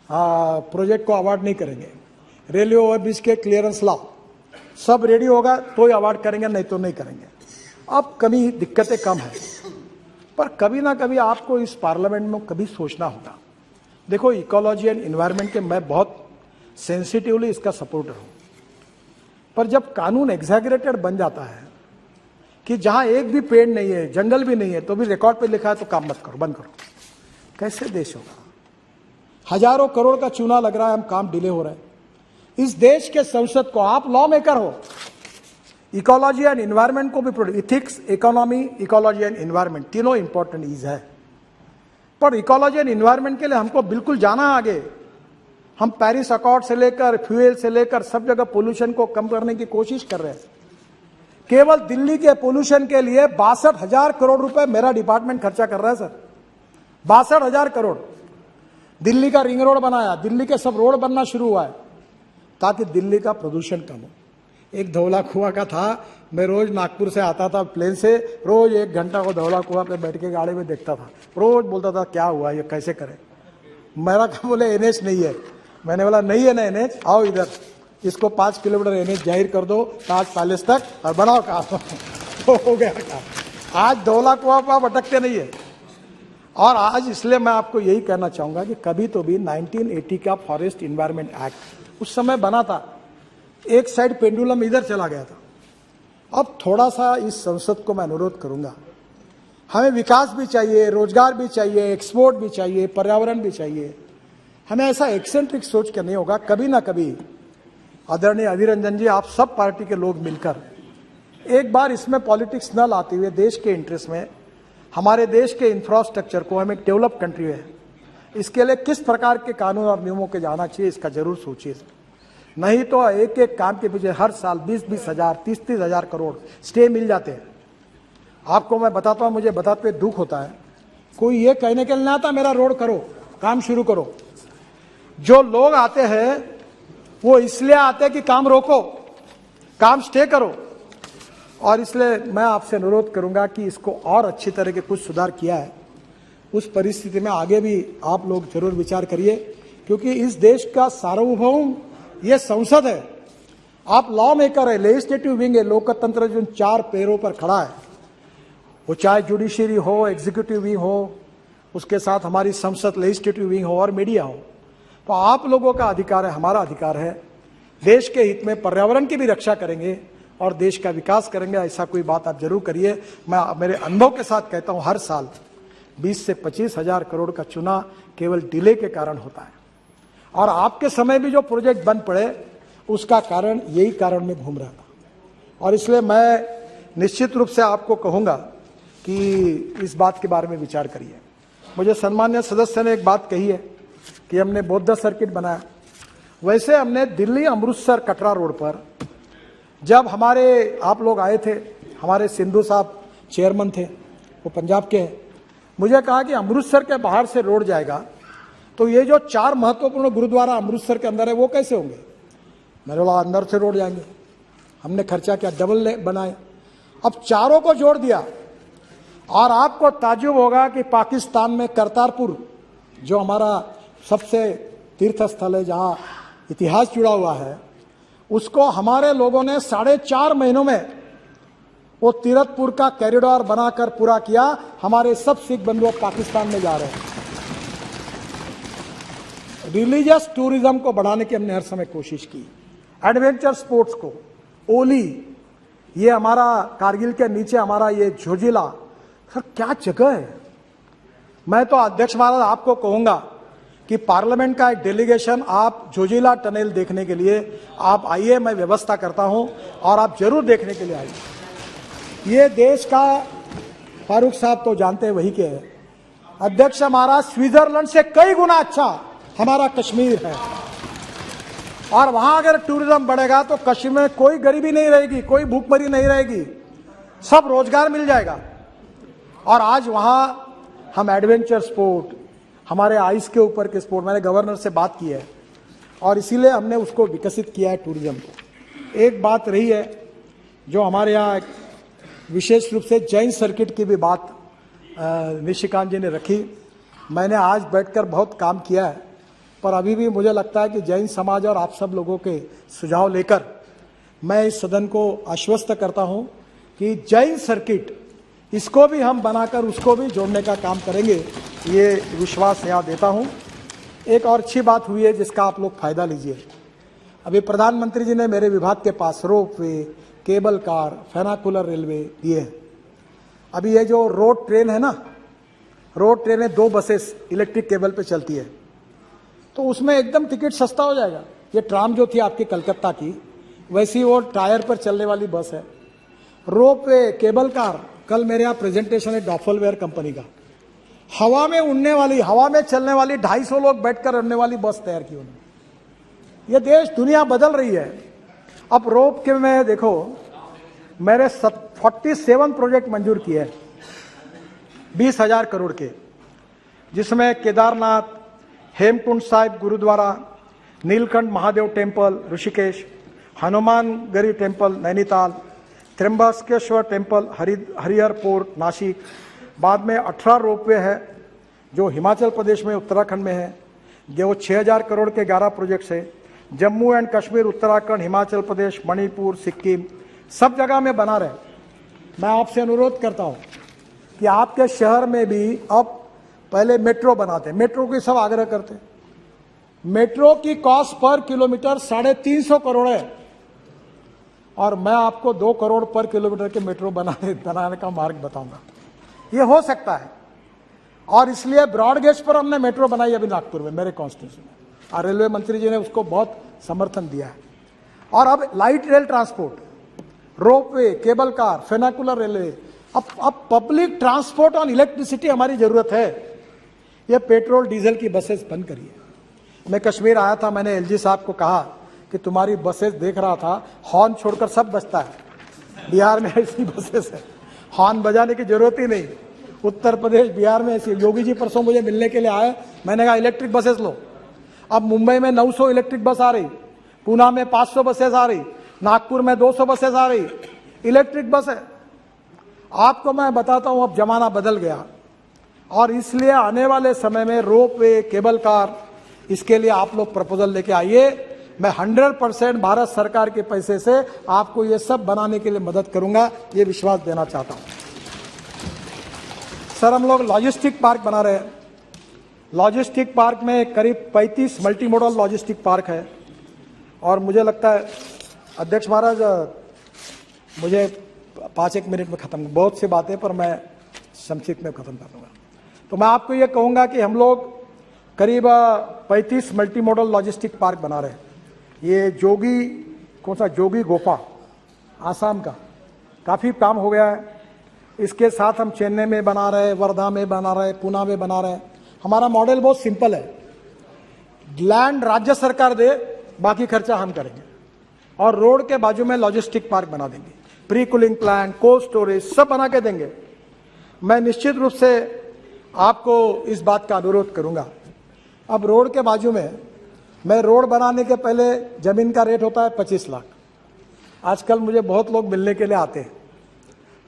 प्रोजेक्ट को अवार्ड नहीं करेंगे। रेलवे ओवरब्रिज के क्लियरेंस लाओ, सब रेडी होगा तो ही अवार्ड करेंगे, नहीं तो नहीं करेंगे। अब कभी दिक्कतें कम है, पर कभी ना कभी आपको इस पार्लियामेंट में कभी सोचना होगा। देखो, इकोलॉजी एंड इन्वायरमेंट के मैं बहुत सेंसिटिवली इसका सपोर्टर हूं, पर जब कानून एग्जैगरेटेड बन जाता है कि जहां एक भी पेड़ नहीं है, जंगल भी नहीं है, तो भी रिकॉर्ड पे लिखा है तो काम मत करो, बंद करो, कैसे देश होगा? हजारों करोड़ का चूना लग रहा है, हम काम डिले हो रहा है। इस देश के संसद को, आप लॉ मेकर हो, इकोलॉजी एंड इन्वायरमेंट को भी, ethics, economy, ecology and environment तीनों इंपॉर्टेंट इज है, पर इकोलॉजी एंड इन्वायरमेंट के लिए हमको बिल्कुल जाना आगे। हम पेरिस अकॉर्ड से लेकर फ्यूल से लेकर सब जगह पोल्यूशन को कम करने की कोशिश कर रहे हैं। केवल दिल्ली के पोल्यूशन के लिए 62,000 करोड़ रुपए मेरा डिपार्टमेंट खर्चा कर रहा है सर, 62,000 करोड़। दिल्ली का रिंग रोड बनाया, दिल्ली के सब रोड बनना शुरू हुआ है ताकि दिल्ली का प्रदूषण कम हो। एक धौला कुआं का था, मैं रोज नागपुर से आता था प्लेन से, रोज 1 घंटा को धौला कुआं पे बैठ के गाड़ी में देखता था, रोज बोलता था क्या हुआ, ये कैसे करें। मेरा क्या बोले एनएच नहीं है, मैंने बोला नहीं है ना एनएच, आओ इधर, इसको 5 किलोमीटर एनएच जाहिर कर दो ताज पैलेस तक और बनाओ काम तो हो गया काम। आज धौला कुआं पर आप अटकते नहीं है। और आज इसलिए मैं आपको यही कहना चाहूंगा कि कभी तो भी 1980 का फॉरेस्ट इन्वायरमेंट एक्ट उस समय बना था, एक साइड पेंडुलम इधर चला गया था। अब थोड़ा सा इस संसद को मैं अनुरोध करूंगा, हमें विकास भी चाहिए, रोजगार भी चाहिए, एक्सपोर्ट भी चाहिए, पर्यावरण भी चाहिए। हमें ऐसा एक्सेंट्रिक सोच के नहीं होगा। कभी ना कभी आदरणीय अधीर रंजन जी, आप सब पार्टी के लोग मिलकर एक बार इसमें पॉलिटिक्स न लाते हुए देश के इंटरेस्ट में, हमारे देश के इंफ्रास्ट्रक्चर को, हम एक डेवलप कंट्री है, इसके लिए किस प्रकार के कानून और नियमों के जाना चाहिए, इसका जरूर सोचिए। नहीं तो एक एक काम के पीछे हर साल 20-20 हजार, 30-30 हजार करोड़ स्टे मिल जाते हैं। आपको मैं बताता हूं, मुझे बताते हुए दुख होता है, कोई ये कहने के लिए ना आता मेरा रोड करो, काम शुरू करो। जो लोग आते हैं वो इसलिए आते हैं कि काम रोको, काम स्टे करो। और इसलिए मैं आपसे अनुरोध करूंगा कि इसको और अच्छी तरह के कुछ सुधार किया है, उस परिस्थिति में आगे भी आप लोग जरूर विचार करिए, क्योंकि इस देश का सार्वभौम ये संसद है। आप लॉ मेकर है, लेजिस्लेटिव विंग है, लोकतंत्र जो 4 पैरों पर खड़ा है, वो चाहे जुडिशरी हो, एग्जीक्यूटिव विंग हो, उसके साथ हमारी संसद लेजिस्लेटिव विंग हो और मीडिया हो। तो आप लोगों का अधिकार है, हमारा अधिकार है, देश के हित में पर्यावरण की भी रक्षा करेंगे और देश का विकास करेंगे। ऐसा कोई बात आप जरूर करिए। मैं मेरे अनुभव के साथ कहता हूं, हर साल 20 से 25 हजार करोड़ का चुना केवल डिले के कारण होता है, और आपके समय भी जो प्रोजेक्ट बंद पड़े उसका कारण यही कारण में घूम रहा था। और इसलिए मैं निश्चित रूप से आपको कहूंगा कि इस बात के बारे में विचार करिए। मुझे सम्मान्य सदस्य ने एक बात कही है कि हमने बौद्ध सर्किट बनाया। वैसे हमने दिल्ली अमृतसर कटरा रोड पर, जब हमारे आप लोग आए थे, हमारे सिंधु साहब चेयरमैन थे, वो पंजाब के हैं, मुझे कहा कि अमृतसर के बाहर से रोड जाएगा तो ये जो 4 महत्वपूर्ण गुरुद्वारा अमृतसर के अंदर है वो कैसे होंगे। मैंने बोला अंदर से रोड जाएंगे। हमने खर्चा किया, डबल बनाए, अब चारों को जोड़ दिया। और आपको ताज्जुब होगा कि पाकिस्तान में करतारपुर, जो हमारा सबसे तीर्थ स्थल है जहां इतिहास जुड़ा हुआ है, उसको हमारे लोगों ने 4.5 महीनों में वो तीरथपुर का कॉरिडोर बनाकर पूरा किया। हमारे सब सिख बंधु पाकिस्तान में जा रहे हैं। रिलीजियस टूरिज्म को बढ़ाने की हमने हर समय कोशिश की, एडवेंचर स्पोर्ट्स को, ओली, ये हमारा कारगिल के नीचे हमारा ये झोजिला, सर क्या जगह है। मैं तो अध्यक्ष महाराज आपको कहूंगा कि पार्लियामेंट का एक डेलीगेशन आप जोजिला टनल देखने के लिए आप आइए, मैं व्यवस्था करता हूं और आप जरूर देखने के लिए आइए। ये देश का, फारूक साहब तो जानते हैं वही के हैं, अध्यक्ष हमारा स्विट्जरलैंड से कई गुना अच्छा हमारा कश्मीर है। और वहां अगर टूरिज्म बढ़ेगा तो कश्मीर में कोई गरीबी नहीं रहेगी, कोई भूखमरी नहीं रहेगी, सब रोजगार मिल जाएगा। और आज वहां हम एडवेंचर स्पोर्ट, हमारे आइस के ऊपर के स्पोर्ट, मैंने गवर्नर से बात की है और इसीलिए हमने उसको विकसित किया है टूरिज्म को। एक बात रही है जो हमारे यहाँ विशेष रूप से जैन सर्किट की भी बात निशिकांत जी ने रखी। मैंने आज बैठकर बहुत काम किया है, पर अभी भी मुझे लगता है कि जैन समाज और आप सब लोगों के सुझाव लेकर मैं इस सदन को आश्वस्त करता हूं कि जैन सर्किट, इसको भी हम बनाकर उसको भी जोड़ने का काम करेंगे, ये विश्वास यहाँ देता हूं। एक और अच्छी बात हुई है जिसका आप लोग फायदा लीजिए। अभी प्रधानमंत्री जी ने मेरे विभाग के पास ropeway, cable car, funicular railway दिए हैं। अभी ये जो रोड ट्रेन है ना, रोड ट्रेन है, 2 बसेस इलेक्ट्रिक केबल पे चलती है, तो उसमें एकदम टिकट सस्ता हो जाएगा। ये ट्राम जो थी आपकी कलकत्ता की, वैसी वो टायर पर चलने वाली बस है। रोपवे, केबल कार, कल मेरे यहाँ प्रेजेंटेशन है डॉफलवेयर कंपनी का, हवा में उड़ने वाली, हवा में चलने वाली 250 लोग बैठकर उड़ने वाली बस तैयार की उन्होंने। ये देश, दुनिया बदल रही है। अब रोप के में देखो, मेरे 47 प्रोजेक्ट मंजूर किए हैं 20,000 करोड़ के, जिसमें Kedarnath, Hemkund Sahib gurdwara, Neelkanth Mahadev temple Rishikesh, Hanumangarhi temple Nainital, Trimbakeshwar temple Harihar fort Nashik. बाद में 18 रोपवे है जो हिमाचल प्रदेश में, उत्तराखंड में है, जो 6,000 करोड़ के 11 प्रोजेक्ट्स है। जम्मू एंड कश्मीर, उत्तराखंड, हिमाचल प्रदेश, मणिपुर, सिक्किम, सब जगह में बना रहे। मैं आपसे अनुरोध करता हूं कि आपके शहर में भी अब पहले मेट्रो बनाते, मेट्रो की सब आग्रह करते। मेट्रो की कॉस्ट पर किलोमीटर 350 करोड़ है और मैं आपको 2 करोड़ पर किलोमीटर के मेट्रो बनाने का मार्ग बताऊंगा। ये हो सकता है और इसलिए ब्रॉड गेज पर हमने मेट्रो बनाई अभी नागपुर में, मेरे कॉन्स्टिट्यूशन में, और रेलवे मंत्री जी ने उसको बहुत समर्थन दिया है। और अब light rail transport, ropeway, cable car, funicular railway, अब पब्लिक ट्रांसपोर्ट ऑन इलेक्ट्रिसिटी हमारी जरूरत है। ये पेट्रोल डीजल की बसेस बंद करिए। मैं कश्मीर आया था, मैंने एलजी साहब को कहा कि तुम्हारी बसेस देख रहा था, हॉर्न छोड़कर सब बजता है, बिहार में ऐसी बसेस है, हॉर्न बजाने की जरूरत ही नहीं। उत्तर प्रदेश, बिहार में ऐसी, योगी जी परसों मुझे मिलने के लिए आए, मैंने कहा इलेक्ट्रिक बसेस लो। अब मुंबई में 900 इलेक्ट्रिक बस आ रही, पूना में 500 बसेस आ रही, नागपुर में 200 बसेस आ रही, इलेक्ट्रिक बस है। आपको मैं बताता हूं, अब जमाना बदल गया और इसलिए आने वाले समय में रोप वे, केबल कार, इसके लिए आप लोग प्रपोजल लेके आइए। मैं 100% भारत सरकार के पैसे से आपको ये सब बनाने के लिए मदद करूंगा, ये विश्वास देना चाहता हूं। सर, हम लोग लॉजिस्टिक पार्क बना रहे हैं। लॉजिस्टिक पार्क में करीब 35 मल्टी मॉडल लॉजिस्टिक पार्क है और मुझे लगता है अध्यक्ष महाराज, मुझे 5-1 मिनट में खत्म, बहुत सी बातें पर मैं संक्षिप्त में खत्म कर दूंगा। तो मैं आपको ये कहूंगा कि हम लोग करीब 35 मल्टी मॉडल लॉजिस्टिक पार्क बना रहे हैं। ये जोगी, कौन सा जोगी गोफा, आसाम का, काफ़ी काम हो गया है। इसके साथ हम चेन्नई में बना रहे हैं, वर्धा में बना रहे हैं, पूना में बना रहे हैं। हमारा मॉडल बहुत सिंपल है, लैंड राज्य सरकार दे, बाकी खर्चा हम करेंगे और रोड के बाजू में लॉजिस्टिक पार्क बना देंगे, pre cooling plant, cold storage सब बना के देंगे। मैं निश्चित रूप से आपको इस बात का अनुरोध करूंगा। अब रोड के बाजू में, मैं रोड बनाने के पहले जमीन का रेट होता है 25 लाख। आजकल मुझे बहुत लोग मिलने के लिए आते हैं,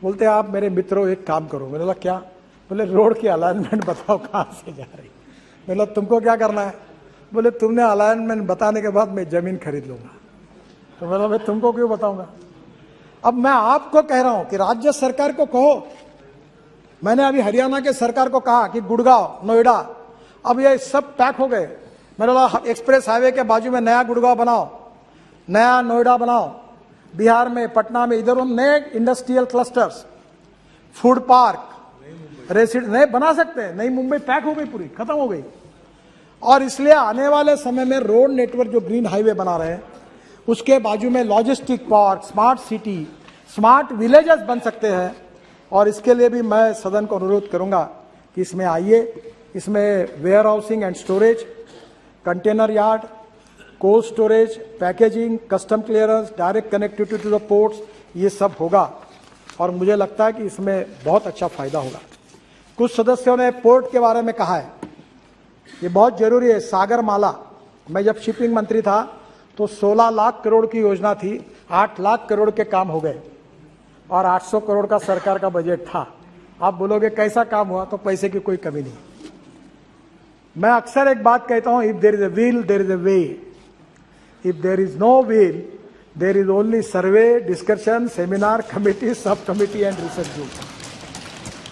बोलते हैं आप मेरे मित्रों एक काम करो। मैंने बोला क्या? बोले रोड की अलाइनमेंट बताओ कहाँ से जा रही। मैंने बोला तुमको क्या करना है? बोले तुमने अलाइनमेंट बताने के बाद मैं जमीन खरीद लूंगा। तो मैंने मैं तुमको क्यों बताऊंगा? अब मैं आपको कह रहा हूं कि राज्य सरकार को कहो। मैंने अभी हरियाणा के सरकार को कहा कि गुड़गांव, नोएडा, अब ये सब पैक हो गए। मैंने बोला एक्सप्रेस हाईवे के बाजू में नया गुड़गांव बनाओ, नया नोएडा बनाओ, बिहार में, पटना में, इधर हम नए industrial clusters, food park, resident नए बना सकते हैं। नई मुंबई पैक हो गई, पूरी खत्म हो गई। और इसलिए आने वाले समय में रोड नेटवर्क जो ग्रीन हाईवे बना रहे हैं, उसके बाजू में logistic park, smart city, smart villages बन सकते हैं। और इसके लिए भी मैं सदन को अनुरोध करूंगा कि इसमें आइए। इसमें warehousing and storage, container yard, cold storage, packaging, custom clearance, direct connectivity to the ports, ये सब होगा और मुझे लगता है कि इसमें बहुत अच्छा फायदा होगा। कुछ सदस्यों ने पोर्ट के बारे में कहा है, ये बहुत जरूरी है। सागरमाला, मैं जब शिपिंग मंत्री था तो 16 लाख करोड़ की योजना थी, 8 लाख करोड़ के काम हो गए और 800 करोड़ का सरकार का बजट था। आप बोलोगे कैसा काम हुआ? तो पैसे की कोई कमी नहीं। मैं अक्सर एक बात कहता हूं, if there is a will there is a way, if there is no will there is only survey, discussion, seminar, committee, subcommittee and research group.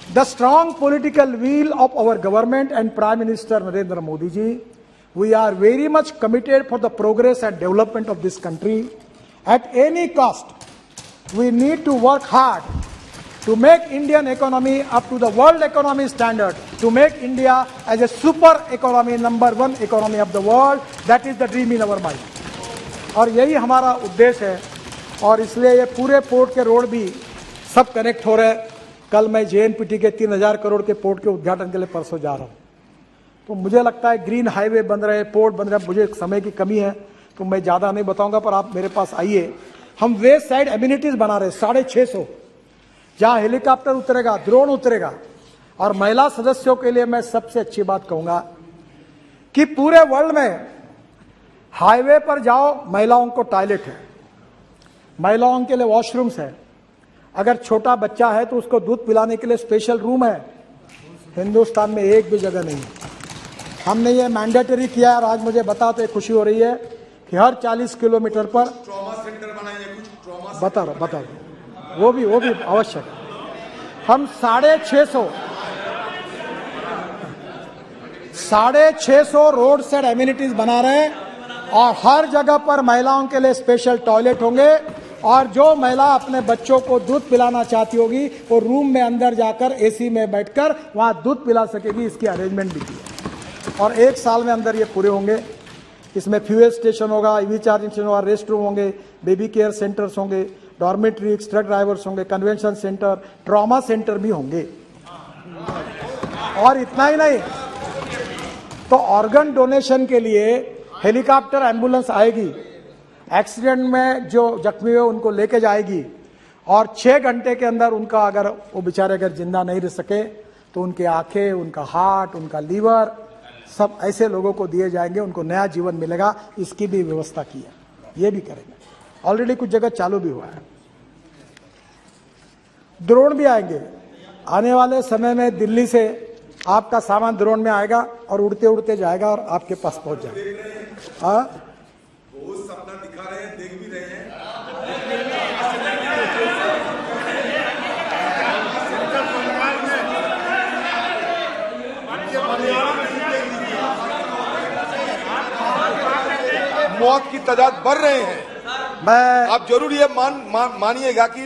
The strong political will of our government and Prime Minister Narendra Modi ji, we are very much committed for the progress and development of this country. At any cost, we need to work hard to make Indian economy up to the world economy standard, to make India as a super economy, number 1 economy of the world. That is the dream in our mind. और यही हमारा उद्देश्य है और इसलिए ये पूरे port के रोड भी सब कनेक्ट हो रहे हैं। कल मैं JNPT के 3000 करोड़ के पोर्ट के उद्घाटन के लिए परसों जा रहा हूं। तो मुझे लगता है ग्रीन हाईवे बन रहे, पोर्ट बन रहे। मुझे समय की कमी है तो मैं ज्यादा नहीं बताऊंगा, पर आप मेरे पास आइए। हम वेस्ट साइड एमिनिटीज बना रहे 650, जहां हेलीकॉप्टर उतरेगा, ड्रोन उतरेगा। और महिला सदस्यों के लिए मैं सबसे अच्छी बात कहूंगा कि पूरे वर्ल्ड में हाईवे पर जाओ, महिलाओं को टॉयलेट है, महिलाओं के लिए वॉशरूम्स है। अगर छोटा बच्चा है तो उसको दूध पिलाने के लिए स्पेशल रूम है। हिंदुस्तान में एक भी जगह नहीं है। हमने ये मैंडेटरी किया है और आज मुझे बताते खुशी हो रही है कि हर 40 किलोमीटर पर ट्रॉमा सेंटर बनाएंगे। कुछ बता रहा वो भी आवश्यक है। हम 650 रोड साइड एमिनिटीज बना रहे हैं और हर जगह पर महिलाओं के लिए स्पेशल टॉयलेट होंगे। और जो महिला अपने बच्चों को दूध पिलाना चाहती होगी वो रूम में अंदर जाकर AC में बैठकर वहां दूध पिला सकेगी। इसकी अरेंजमेंट भी की है और 1 साल में अंदर ये पूरे होंगे। इसमें फ्यूएल स्टेशन होगा, EV चार्जिंग स्टेशन होगा, रेस्ट रूम होंगे, बेबी केयर सेंटर्स होंगे, डॉर्मेट्री, ट्रक ड्राइवर्स होंगे, कन्वेंशन सेंटर, ट्रॉमा सेंटर भी होंगे। और इतना ही नहीं, तो ऑर्गन डोनेशन के लिए हेलीकॉप्टर एम्बुलेंस आएगी, एक्सीडेंट में जो जख्मी हुए उनको लेके जाएगी और 6 घंटे के अंदर उनका अगर वो बेचारे अगर जिंदा नहीं रह सके तो उनकी आंखें, उनका हार्ट, उनका लीवर सब ऐसे लोगों को दिए जाएंगे, उनको नया जीवन मिलेगा। इसकी भी व्यवस्था की है, ये भी करेंगे। ऑलरेडी कुछ जगह चालू भी हुआ है। ड्रोन भी आएंगे आने वाले समय में। दिल्ली से आपका सामान ड्रोन में आएगा और उड़ते उड़ते जाएगा और आपके पास पहुंच जाएगा। हाँ, बहुत सपना दिखा रहे हैं, देख भी रहे हैं। मौत की तादाद बढ़ रहे हैं। मैं आप जरूर ये मानिएगा कि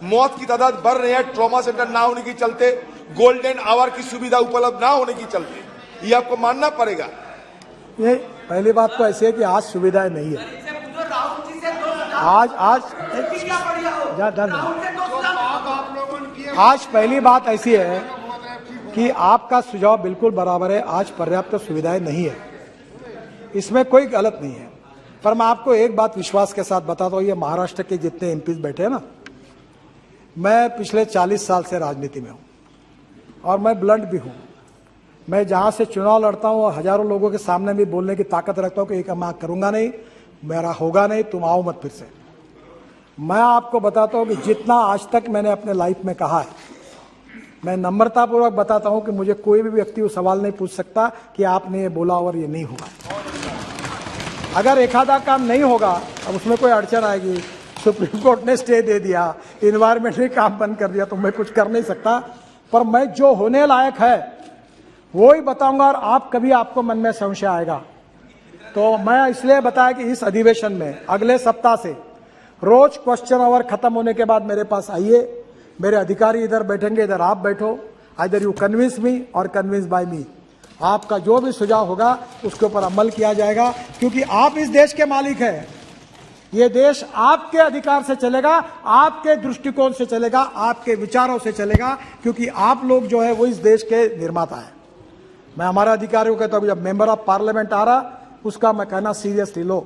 मौत की तादाद बढ़ रही है, ट्रॉमा सेंटर ना होने के चलते, गोल्डन आवर की सुविधा उपलब्ध ना होने के चलते। ये आपको मानना पड़ेगा। ये पहली बात तो ऐसी है कि आज सुविधाएं नहीं है। आज पहली बात ऐसी है कि आपका सुझाव बिल्कुल बराबर है। आज पर्याप्त सुविधाएं नहीं है, इसमें कोई गलत नहीं है। पर मैं आपको एक बात विश्वास के साथ बताता हूँ, ये महाराष्ट्र के जितने एमपीज बैठे हैं ना, मैं पिछले 40 साल से राजनीति में हूँ और मैं ब्लंट भी हूँ। मैं जहाँ से चुनाव लड़ता हूँ हजारों लोगों के सामने भी बोलने की ताकत रखता हूँ कि एक मैं करूँगा नहीं, मेरा होगा नहीं, तुम आओ मत फिर से। मैं आपको बताता हूँ कि जितना आज तक मैंने अपने लाइफ में कहा है, मैं नम्रतापूर्वक बताता हूँ कि मुझे कोई भी व्यक्ति वो सवाल नहीं पूछ सकता कि आपने ये बोला और ये नहीं होगा। अगर एक आधा काम नहीं होगा, अब उसमें कोई अड़चन आएगी, सुप्रीम कोर्ट ने स्टे दे दिया, इन्वायरमेंट ने काम बंद कर दिया, तो मैं कुछ कर नहीं सकता। पर मैं जो होने लायक है वो ही बताऊंगा। और आप कभी आपको मन में संशय आएगा तो मैं इसलिए बताया कि इस अधिवेशन में अगले सप्ताह से रोज क्वेश्चन आवर खत्म होने के बाद मेरे पास आइए। मेरे अधिकारी इधर बैठेंगे, इधर आप बैठो। आइदर यू कन्विंस मी और कन्विंस बाय मी। आपका जो भी सुझाव होगा उसके ऊपर अमल किया जाएगा, क्योंकि आप इस देश के मालिक हैं। ये देश आपके अधिकार से चलेगा, आपके दृष्टिकोण से चलेगा, आपके विचारों से चलेगा, क्योंकि आप लोग जो है वो इस देश के निर्माता है। मैं हमारे अधिकारियों को कहता हूं, जब मेंबर ऑफ पार्लियामेंट आ रहा उसका मैं कहना सीरियसली लो,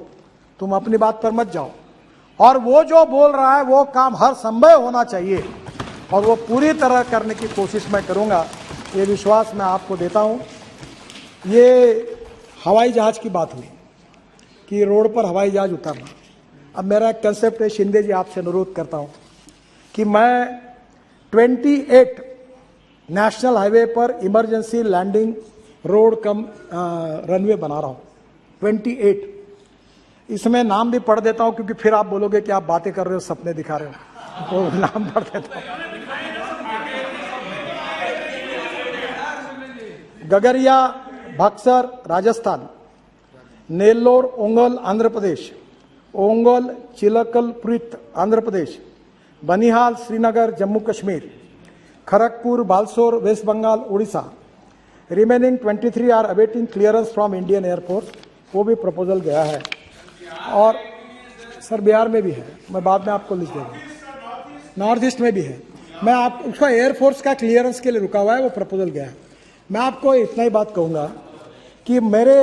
तुम अपनी बात पर मत जाओ। और वो जो बोल रहा है वो काम हर संभव होना चाहिए और वो पूरी तरह करने की कोशिश मैं करूंगा। ये विश्वास मैं आपको देता हूं। ये हवाई जहाज की बात हुई कि रोड पर हवाई जहाज उतरना। अब मेरा एक कंसेप्ट है, शिंदे जी आपसे अनुरोध करता हूं कि मैं 28 नेशनल हाईवे पर इमरजेंसी लैंडिंग रोड कम रनवे बना रहा हूं। 28 इसमें नाम भी पढ़ देता हूं, क्योंकि फिर आप बोलोगे कि आप बातें कर रहे हो, सपने दिखा रहे हो, तो नाम पढ़ देता हूं। Gagariya Buxar Rajasthan, Nellore Ongole Andhra Pradesh, Ongole Chilakaluripet Andhra Pradesh, Banihal Srinagar Jammu Kashmir, Kharagpur Balasore West Bengal Orissa. Remaining 23 are awaiting clearance from Indian Air Force. वो भी प्रपोजल गया है। और सर बिहार में भी है, मैं बाद में आपको लिख देगा। नॉर्थ ईस्ट में भी है। मैं आप उसका एयरफोर्स का क्लियरेंस के लिए रुका हुआ है, वो प्रपोजल गया है। मैं आपको इतना ही बात कहूँगा कि मेरे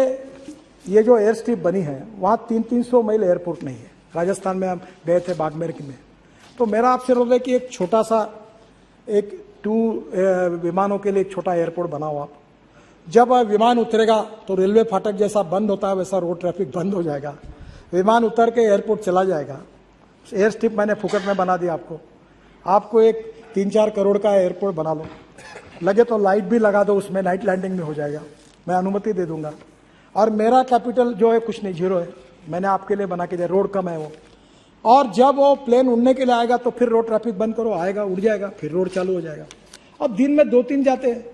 ये जो एयर स्ट्रिप बनी है वहाँ 300 मील एयरपोर्ट नहीं है। राजस्थान में हम गए थे बाड़मेर में, तो मेरा आपसे अनुरोध है कि एक छोटा सा एक 2 विमानों के लिए एक छोटा एयरपोर्ट बनाओ आप। जब विमान उतरेगा तो रेलवे फाटक जैसा बंद होता है वैसा रोड ट्रैफिक बंद हो जाएगा, विमान उतर के एयरपोर्ट चला जाएगा। एयर स्ट्रिप मैंने फुकट में बना दिया आपको एक 3-4 करोड़ का एयरपोर्ट बना लो, लगे तो लाइट भी लगा दो उसमें, नाइट लैंडिंग में हो जाएगा, मैं अनुमति दे दूंगा। और मेरा कैपिटल जो है कुछ नहीं, 0 है, मैंने आपके लिए बना के दिया, रोड कम है वो। और जब वो प्लेन उड़ने के लिए आएगा तो फिर रोड ट्रैफिक बंद करो, आएगा उड़ जाएगा, फिर रोड चालू हो जाएगा। अब दिन में 2-3 जाते हैं।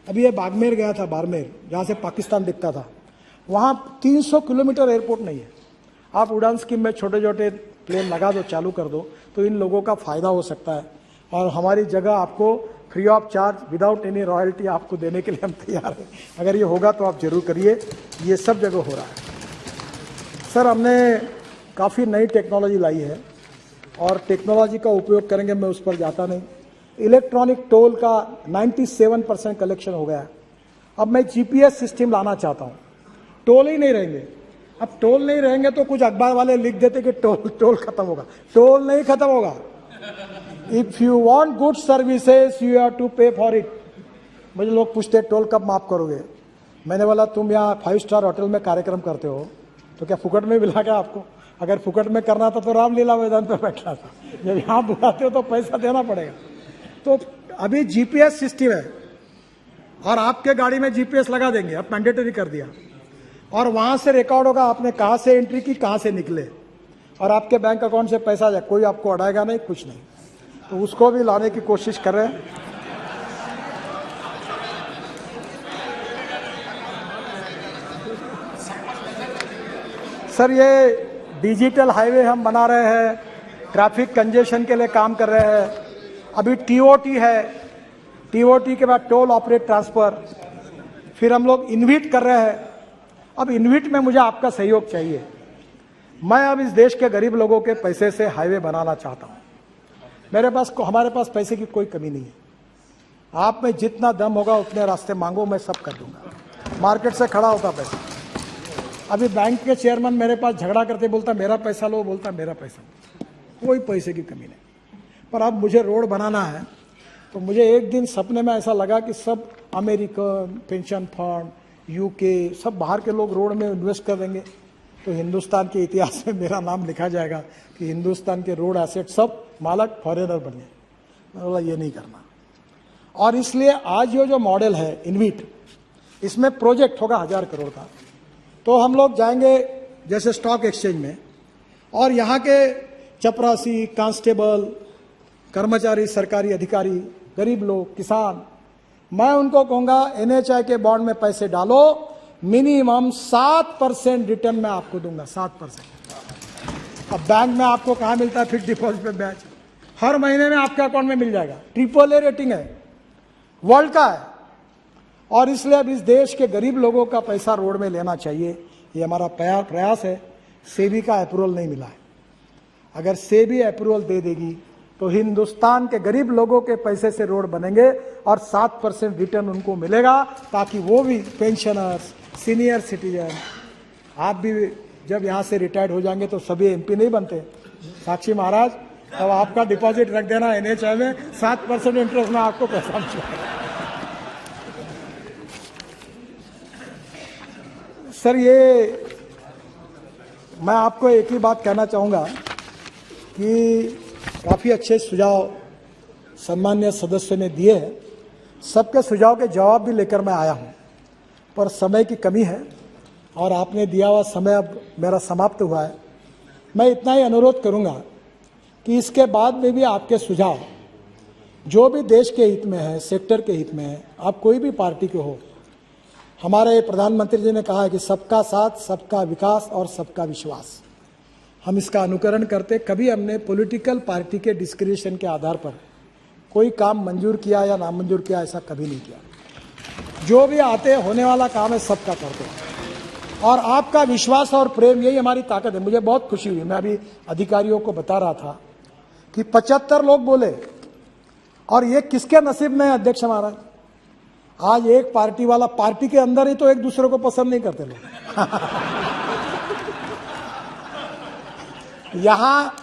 अभी ये बाड़मेर गया था, बाड़मेर जहाँ से पाकिस्तान दिखता था, वहाँ 300 किलोमीटर एयरपोर्ट नहीं है। आप उड़ान स्कीम में छोटे छोटे प्लेन लगा दो, चालू कर दो, तो इन लोगों का फायदा हो सकता है। और हमारी जगह आपको free of charge without any royalty आपको देने के लिए हम तैयार हैं। अगर ये होगा तो आप जरूर करिए, ये सब जगह हो रहा है। सर हमने काफ़ी नई टेक्नोलॉजी लाई है और टेक्नोलॉजी का उपयोग करेंगे, मैं उस पर जाता नहीं। इलेक्ट्रॉनिक टोल का 97% कलेक्शन हो गया है। अब मैं जीपीएस सिस्टम लाना चाहता हूँ, टोल ही नहीं रहेंगे। अब टोल नहीं रहेंगे तो कुछ अखबार वाले लिख देते कि टोल खत्म होगा। टोल नहीं खत्म होगा, if you want good services you have to pay for it. मुझे लोग पूछते टोल कब माफ करोगे। मैंने बोला तुम यहाँ 5 स्टार होटल में कार्यक्रम करते हो तो क्या फुकट में मिला क्या आपको? अगर फुकट में करना था तो रामलीला मैदान पे बैठना था। जब यहाँ बुलाते हो तो पैसा देना पड़ेगा। तो अभी जीपीएस सिस्टम है और आपके गाड़ी में जीपीएस लगा देंगे, अब मैंडेटरी कर दिया, और वहां से रिकॉर्ड होगा आपने कहां से एंट्री की, कहां से निकले, और आपके बैंक अकाउंट से पैसा जाए, कोई आपको अड़ाएगा नहीं, कुछ नहीं। तो उसको भी लाने की कोशिश कर रहे हैं। सर ये डिजिटल हाईवे हम बना रहे हैं, ट्रैफिक कंजेशन के लिए काम कर रहे हैं। अभी टीओटी है, टीओटी के बाद टोल ऑपरेट ट्रांसफर, फिर हम लोग इनविट कर रहे हैं। अब इनविट में मुझे आपका सहयोग चाहिए। मैं अब इस देश के गरीब लोगों के पैसे से हाईवे बनाना चाहता हूं। हमारे पास पैसे की कोई कमी नहीं है। आप में जितना दम होगा उतने रास्ते मांगो, मैं सब कर दूंगा। मार्केट से खड़ा होता पैसा। अभी बैंक के चेयरमैन मेरे पास झगड़ा करते, बोलता मेरा पैसा लो, बोलता मेरा पैसा लो। कोई पैसे की कमी नहीं। पर अब मुझे रोड बनाना है तो मुझे एक दिन सपने में ऐसा लगा कि सब अमेरिकन पेंशन फंड, यूके, सब बाहर के लोग रोड में इन्वेस्ट कर देंगे तो हिंदुस्तान के इतिहास में मेरा नाम लिखा जाएगा कि हिंदुस्तान के रोड एसेट सब मालक फॉरेनर बने। मैं बोला ये नहीं करना। और इसलिए आज जो मॉडल है इनविट, इसमें प्रोजेक्ट होगा 1000 करोड़ का। तो हम लोग जाएंगे जैसे स्टॉक एक्सचेंज में, और यहाँ के चपरासी, कांस्टेबल, कर्मचारी, सरकारी अधिकारी, गरीब लोग, किसान, मैं उनको कहूंगा एनएचआई के बॉन्ड में पैसे डालो, मिनिमम 7% रिटर्न मैं आपको दूंगा, 7%। अब बैंक में आपको कहाँ मिलता है फिक्स डिपॉजिट पे ब्याज? हर महीने में आपके अकाउंट में मिल जाएगा। AAA रेटिंग है, वर्ल्ड का है। और इसलिए अब इस देश के गरीब लोगों का पैसा रोड में लेना चाहिए, ये हमारा प्रयास है। सेबी का अप्रूवल नहीं मिला है। अगर सेबी अप्रूवल दे देगी तो हिंदुस्तान के गरीब लोगों के पैसे से रोड बनेंगे और 7% रिटर्न उनको मिलेगा, ताकि वो भी पेंशनर्स, सीनियर सिटीजन, आप भी जब यहाँ से रिटायर्ड हो जाएंगे तो सभी एमपी नहीं बनते। साक्षी महाराज, अब आपका डिपॉजिट रख देना एनएचआई में, 7% इंटरेस्ट में आपको पैसा मिलेगा। सर ये मैं आपको एक ही बात कहना चाहूँगा कि काफ़ी अच्छे सुझाव सम्मान्य सदस्य ने दिए हैं। सबके सुझाव के जवाब भी लेकर मैं आया हूँ, पर समय की कमी है और आपने दिया हुआ समय अब मेरा समाप्त हुआ है। मैं इतना ही अनुरोध करूँगा कि इसके बाद में भी आपके सुझाव जो भी देश के हित में है, सेक्टर के हित में है, आप कोई भी पार्टी के हो, हमारे प्रधानमंत्री जी ने कहा है कि सबका साथ, सबका विकास और सबका विश्वास, हम इसका अनुकरण करते। कभी हमने पॉलिटिकल पार्टी के डिस्क्रिप्शन के आधार पर कोई काम मंजूर किया या नामंजूर किया, ऐसा कभी नहीं किया। जो भी आते होने वाला काम है सबका करते हैं, और आपका विश्वास और प्रेम यही हमारी ताकत है। मुझे बहुत खुशी हुई, मैं अभी अधिकारियों को बता रहा था कि 75 लोग बोले, और ये किसके नसीब में है अध्यक्ष महाराज? आज एक पार्टी वाला, पार्टी के अंदर ही तो एक दूसरे को पसंद नहीं करते लोग। यहाँ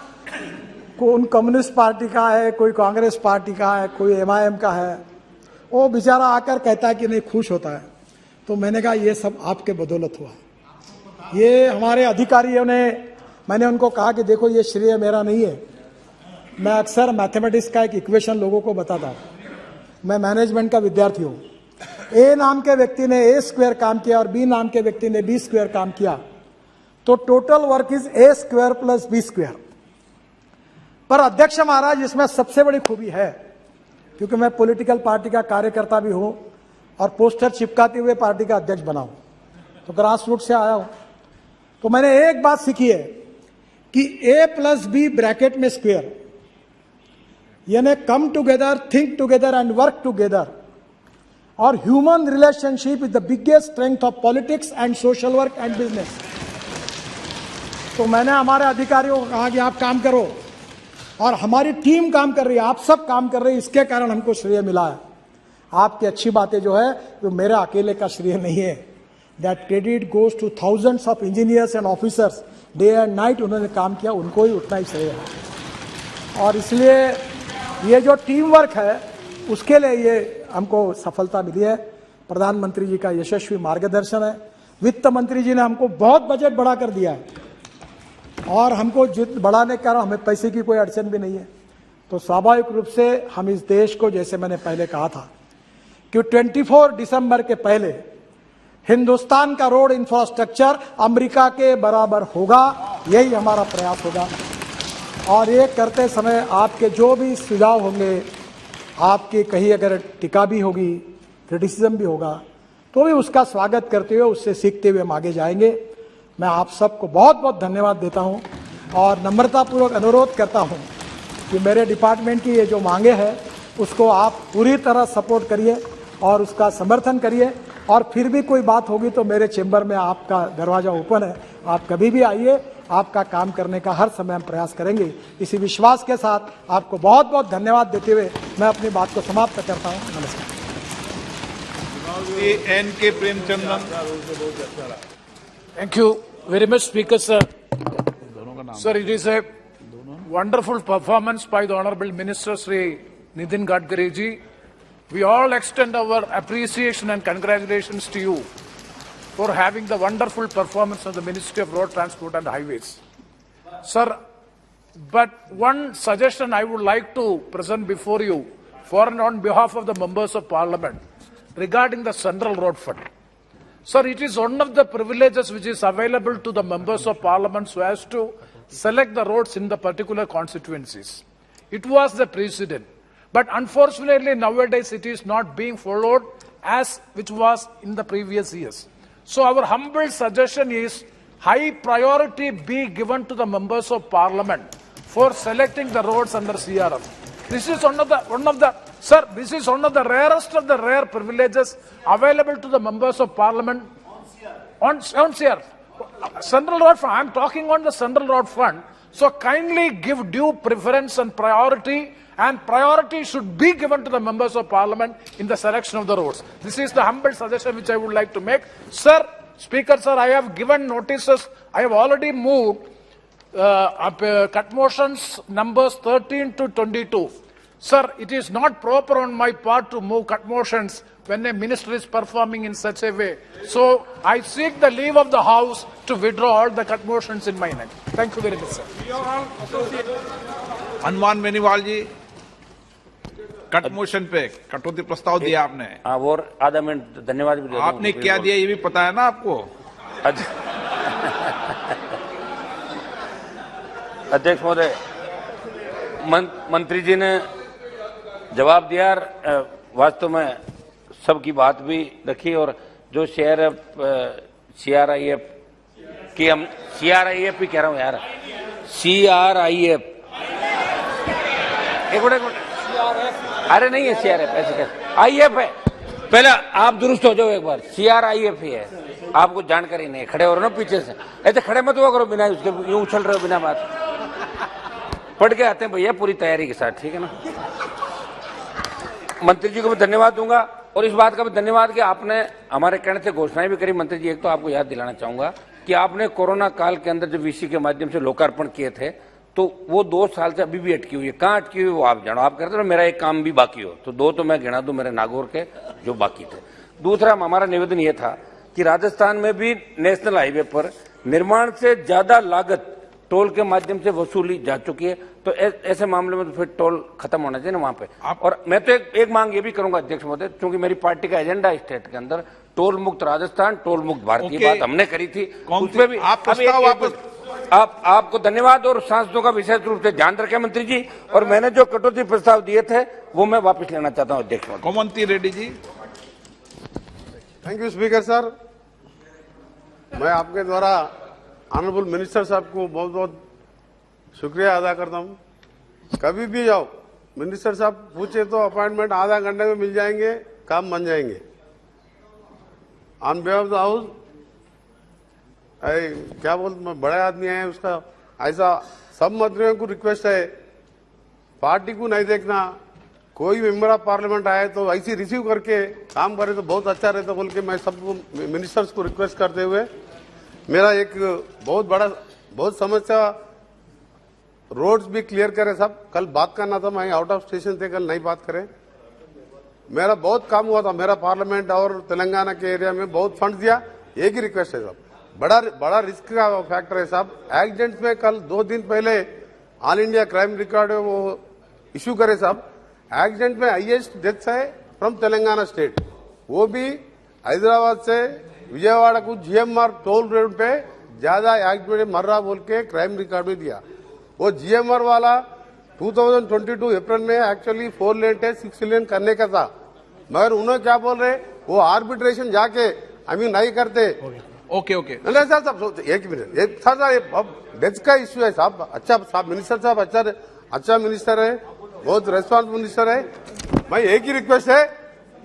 कोई कम्युनिस्ट पार्टी का है, कोई कांग्रेस पार्टी का है, कोई एमआईएम का है, वो बेचारा आकर कहता है कि नहीं, खुश होता है। तो मैंने कहा ये सब आपके बदौलत हुआ है। ये हमारे अधिकारियों ने, मैंने उनको कहा कि देखो ये श्रेय मेरा नहीं है। मैं अक्सर मैथमेटिक्स का एक इक्वेशन लोगों को बताता हूँ। मैं मैनेजमेंट का विद्यार्थी हूँ। ए नाम के व्यक्ति ने ए स्क्वायर काम किया और बी नाम के व्यक्ति ने बी स्क्वायर काम किया, तो total work is a square plus b square. पर अध्यक्ष महाराज, इसमें सबसे बड़ी खूबी है, क्योंकि मैं पॉलिटिकल पार्टी का कार्यकर्ता भी हूं और पोस्टर चिपकाते हुए पार्टी का अध्यक्ष बना हूं, तो ग्रास रूट से आया हूं। तो मैंने एक बात सीखी है कि ए प्लस बी ब्रैकेट में स्क्वायर, यानी come together, think together and work together, और human relationship is the biggest strength of politics and social work and business. तो मैंने हमारे अधिकारियों को कहा कि आप काम करो, और हमारी टीम काम कर रही है, आप सब काम कर रहे हैं, इसके कारण हमको श्रेय मिला है। आपकी अच्छी बातें जो है वो मेरा अकेले का श्रेय नहीं है। That credit goes two thousands of engineers and officers, day and night उन्होंने काम किया, उनको ही उतना ही श्रेय है। और इसलिए ये जो टीम वर्क है उसके लिए ये हमको सफलता मिली है। प्रधानमंत्री जी का यशस्वी मार्गदर्शन है। वित्त मंत्री जी ने हमको बहुत बजट बढ़ा कर दिया है और हमको बढ़ाने का हमें पैसे की कोई अड़चन भी नहीं है। तो स्वाभाविक रूप से हम इस देश को, जैसे मैंने पहले कहा था कि 24 दिसंबर के पहले हिंदुस्तान का रोड इंफ्रास्ट्रक्चर अमेरिका के बराबर होगा, यही हमारा प्रयास होगा। और ये करते समय आपके जो भी सुझाव होंगे, आपकी कहीं अगर टीका भी होगी, क्रिटिसिज्म भी होगा, तो भी उसका स्वागत करते हुए, उससे सीखते हुए हम आगे जाएंगे। मैं आप सबको बहुत बहुत धन्यवाद देता हूं और नम्रतापूर्वक अनुरोध करता हूं कि मेरे डिपार्टमेंट की ये जो मांगे हैं उसको आप पूरी तरह सपोर्ट करिए और उसका समर्थन करिए। और फिर भी कोई बात होगी तो मेरे चेंबर में आपका दरवाजा ओपन है, आप कभी भी आइए। आपका काम करने का हर समय हम प्रयास करेंगे। इसी विश्वास के साथ आपको बहुत बहुत धन्यवाद देते हुए मैं अपनी बात को समाप्त करता हूं। नमस्कार। N.K. Premchandran. Thank you very much, Speaker, sir. Sir, it is a wonderful performance by the Honorable Minister Sri Nitin Gadkari ji. We all extend our appreciation and congratulations to you for having the wonderful performance of the Ministry of Road Transport and Highways. Sir, but one suggestion I would like to present before you for and on behalf of the members of Parliament regarding the Central Road Fund. Sir, it is one of the privileges which is available to the members of Parliament so as to select the roads in the particular constituencies. It was the precedent. But unfortunately, nowadays it is not being followed as which was in the previous years. So our humble suggestion is high priority be given to the members of Parliament for selecting the roads under CRF. This is one of the sir, this is one of the rarest of the rare privileges available to the members of Parliament on CRF. Central Road Fund, I am talking on the Central Road Fund. So kindly give due preference and priority should be given to the members of Parliament in the selection of the roads. This is the humble suggestion which I would like to make. Sir, Speaker, sir, I have given notices. I have already moved cut motions numbers 13 to 22. Sir, it is not proper on my part to move cut motions when a minister is performing in such a way. So I seek the leave of the House to withdraw all the cut motions in my name. Thank you very much, sir. Hanuman Beniwal ji, cut motion पे कटौती प्रस्ताव दिया आपने। हाँ, और आधा minute धन्यवाद भी दे दूं। आपने क्या दिया ये भी पता है ना आपको? अध्यक्ष महोदय, मंत्री जी ने जवाब दिया। वास्तव में सबकी बात भी रखी और जो CRIF की हम CRIF ही कह रहा हूँ यार, CRIF एक मिनट, अरे नहीं है CRF, ऐसे कैसे IF है। पहले आप दुरुस्त हो जाओ एक बार, CRIF ही है। आपको जानकारी नहीं, खड़े हो रहे हो ना पीछे से, ऐसे खड़े मत हुआ करो बिना उसके, यूं उछल रहे हो बिना बात। पढ़ के आते हैं भैया पूरी तैयारी के साथ, ठीक है ना। मंत्री जी को मैं धन्यवाद दूंगा और इस बात का भी धन्यवाद कि आपने हमारे कहने से घोषणाएं भी करी। मंत्री जी, एक तो आपको याद दिलाना चाहूंगा कि आपने कोरोना काल के अंदर जब VC के माध्यम से लोकार्पण किए थे तो वो 2 साल से अभी भी अटकी हुई है। कहाँ अटकी हुई वो आप जानो। आप कहते हो मेरा एक काम भी बाकी हो, तो 2 तो मैं गिना दूं मेरे नागौर के जो बाकी थे। दूसरा हमारा निवेदन ये था कि राजस्थान में भी नेशनल हाईवे पर निर्माण से ज्यादा लागत टोल के माध्यम से वसूली जा चुकी है, तो ऐसे मामले में तो फिर टोल खत्म होना चाहिए ना वहां पे। और मैं तो एक मांग ये भी करूंगा अध्यक्ष महोदय, क्योंकि मेरी पार्टी का एजेंडा है स्टेट के अंदर टोल मुक्त राजस्थान, टोल मुक्त भारत की बात हमने करी थी, उसमें भी आपको धन्यवाद और सांसदों का विशेष रूप से ध्यान रखें मंत्री जी। और मैंने जो कटौती प्रस्ताव दिए थे वो मैं वापस लेना चाहता हूं अध्यक्ष महोदय। Komati Reddy ji. Thank you speaker sir. मैं आपके द्वारा ऑनरेबल मिनिस्टर साहब को बहुत बहुत शुक्रिया अदा करता हूं। कभी भी जाओ मिनिस्टर साहब पूछे तो अपॉइंटमेंट आधा घंटे में मिल जाएंगे, काम बन जाएंगे। On behalf of the house क्या बोलते बड़े आदमी हैं उसका, ऐसा सब मंत्रियों को रिक्वेस्ट है, पार्टी को नहीं देखना, कोई मेंबर ऑफ पार्लियामेंट आए तो ऐसे रिसीव करके काम करे तो बहुत अच्छा रहता बोल के मैं सबको मिनिस्टर्स को रिक्वेस्ट करते हुए, मेरा एक बहुत समस्या रोड्स भी क्लियर करें सब। कल बात करना था, मैं आउट ऑफ स्टेशन थे, कल नहीं बात करें। मेरा बहुत काम हुआ था, मेरा पार्लियामेंट और तेलंगाना के एरिया में बहुत फंड दिया। एक ही रिक्वेस्ट है साहब, बड़ा रिस्क का फैक्टर है साहब। एक्सीडेंट में कल 2 दिन पहले ऑल इंडिया क्राइम रिकॉर्ड वो इश्यू करे साहब। एक्सीडेंट में हाईएस्ट डेथ है फ्रॉम तेलंगाना स्टेट, वो भी हैदराबाद से विजयवाड़ा को जीएमआर टोल रोड पे ज्यादा एक्सीडेंट मर रहा बोल के क्राइम रिकॉर्ड में दिया। वो जीएमआर वाला 2022 अप्रैल में एक्चुअली 4 लेन है 6 लेन करने का था, मगर उन्होंने क्या बोल रहे, वो आर्बिट्रेशन जाके नहीं करते। ओके ओके नहीं साहब, एक मिनट सर, डेथ का इश्यू है साहब। अच्छा साहब, मिनिस्टर साहब अच्छा मिनिस्टर है, बहुत रेस्पॉन्सिबल मिनिस्टर है। मैं एक ही रिक्वेस्ट है,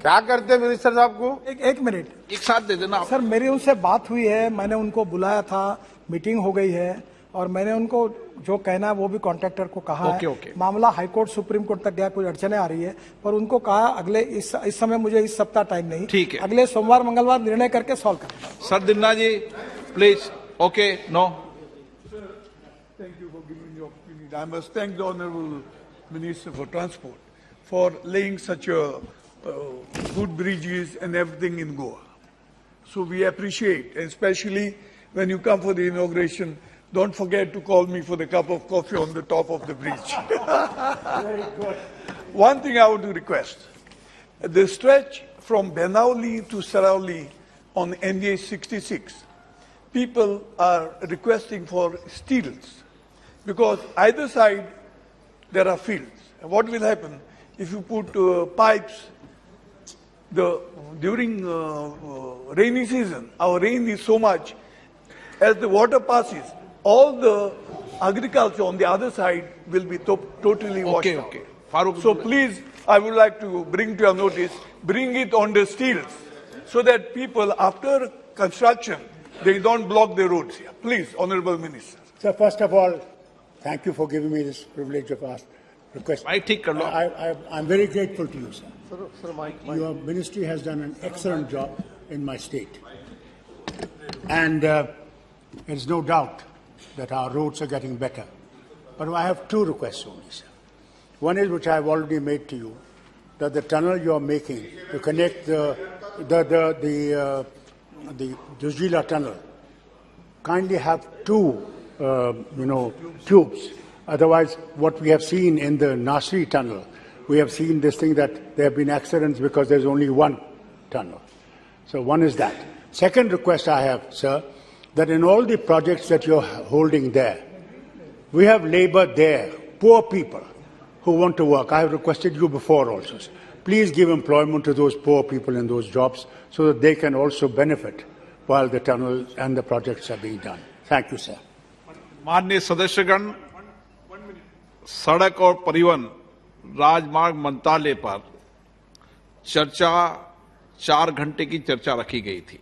क्या करते मिनिस्टर साहब को एक मिनट एक साथ दे देना। सर, मेरी उनसे बात हुई है, मैंने उनको बुलाया था, मीटिंग हो गई है और मैंने उनको जो कहना है वो भी कॉन्ट्रैक्टर को कहा ओके, है। ओके। मामला हाईकोर्ट सुप्रीम कोर्ट तक गया, कोई अड़चने आ रही है, पर उनको कहा अगले इस समय मुझे इस सप्ताह टाइम नहीं, ठीक है, अगले सोमवार मंगलवार निर्णय करके सॉल्व करें। सर दिन्ना ji please. Okay no Thank you for giving me the opportunity. I must thank the Honorable Minister for Transport for laying such a good bridges and everything in Goa. So we appreciate, especially when you come for the inauguration, don't forget to call me for the cup of coffee on the top of the bridge. Very good. One thing I want to request, the stretch from Benauli to Sarauli on NDH 66, people are requesting for steels because either side there are fields. And what will happen if you put pipes? During rainy season, our rain is so much. As the water passes, all the agriculture on the other side will be totally washed Okay, out. okay. Farooq, So please, I would like to bring to your notice, bring it on the steels so that people after construction, they don't block the roads here. Please, Honorable Minister. Sir, first of all, thank you for giving me this privilege of request. भाई ठीक कर लो। I'm very grateful to you, sir. Your ministry has done an excellent job in my state. And there's no doubt that our roads are getting better. But I have 2 requests only, sir. One is, which I have already made to you, that the tunnel you are making to connect the Dujila tunnel, kindly have 2, tubes. Otherwise, what we have seen in the Nasri tunnel, we have seen this thing that there have been accidents because there's only 1 tunnel. So one is that. Second request I have, sir, that in all the projects that you're holding there, we have labor there, poor people who want to work. I have requested you before also, sir. Please give employment to those poor people in those jobs so that they can also benefit while the tunnel and the projects are being done. Thank you, sir. माननीय सदस्यगण, सड़क और परिवहन राजमार्ग मंत्रालय पर चर्चा 4 घंटे की चर्चा रखी गई थी।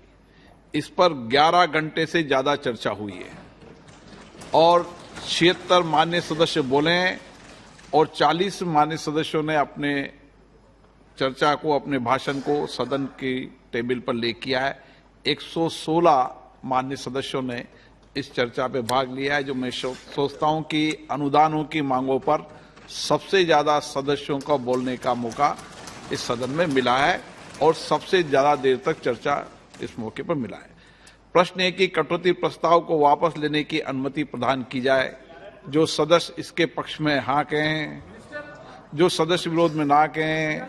इस पर 11 घंटे से ज्यादा चर्चा हुई है और 76 माननीय सदस्य बोले हैं और 40 माननीय सदस्यों ने अपने चर्चा को, अपने भाषण को सदन की टेबल पर ले किया है। 116 माननीय सदस्यों ने इस चर्चा पे भाग लिया है, जो मैं सोचता हूं कि अनुदानों की मांगों पर सबसे ज्यादा सदस्यों का बोलने का मौका इस सदन में मिला है और सबसे ज्यादा देर तक चर्चा इस मौके पर मिला है। प्रश्न है कि कटौती प्रस्ताव को वापस लेने की अनुमति प्रदान की जाए। जो सदस्य इसके पक्ष में हाँ कहें, जो सदस्य विरोध में ना कहें।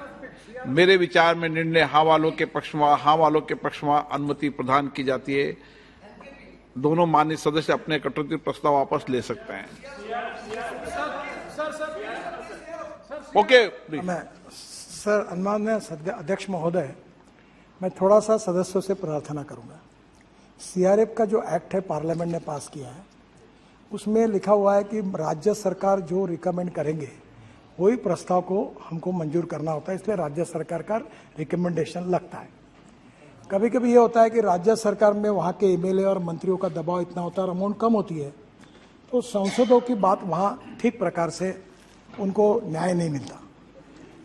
मेरे विचार में निर्णय हाँ वालों के पक्ष में अनुमति प्रदान की जाती है। दोनों माननीय सदस्य अपने कटौती प्रस्ताव वापस ले सकते हैं। ओके मैं सर, अनुमान्य अध्यक्ष महोदय, मैं थोड़ा सा सदस्यों से प्रार्थना करूंगा। सीआरएफ का जो एक्ट है पार्लियामेंट ने पास किया है, उसमें लिखा हुआ है कि राज्य सरकार जो रिकमेंड करेंगे वही प्रस्ताव को हमको मंजूर करना होता है, इसलिए राज्य सरकार का रिकमेंडेशन लगता है। कभी कभी ये होता है कि राज्य सरकार में वहाँ के एमएलए और मंत्रियों का दबाव इतना होता है और अमाउंट कम होती है, तो सांसदों की बात वहाँ ठीक प्रकार से उनको न्याय नहीं मिलता।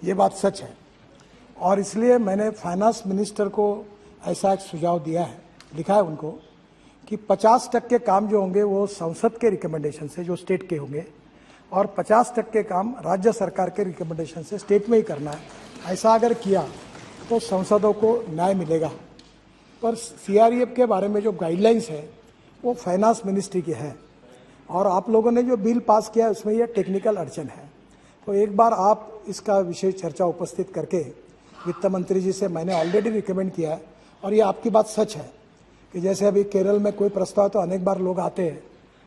ये बात सच है और इसलिए मैंने फाइनेंस मिनिस्टर को ऐसा एक सुझाव दिया है, लिखा है उनको कि 50% काम जो होंगे वो संसद के रिकमेंडेशन से, जो स्टेट के होंगे, और 50% काम राज्य सरकार के रिकमेंडेशन से स्टेट में ही करना है। ऐसा अगर किया तो सांसदों को न्याय मिलेगा। पर सीआरईएफ के बारे में जो गाइडलाइंस है वो फाइनेंस मिनिस्ट्री की है और आप लोगों ने जो बिल पास किया उसमें यह टेक्निकल अड़चन है। तो एक बार आप इसका विशेष चर्चा उपस्थित करके वित्त मंत्री जी से मैंने ऑलरेडी रिकमेंड किया है और ये आपकी बात सच है कि जैसे अभी केरल में कोई प्रस्ताव तो अनेक बार लोग आते हैं,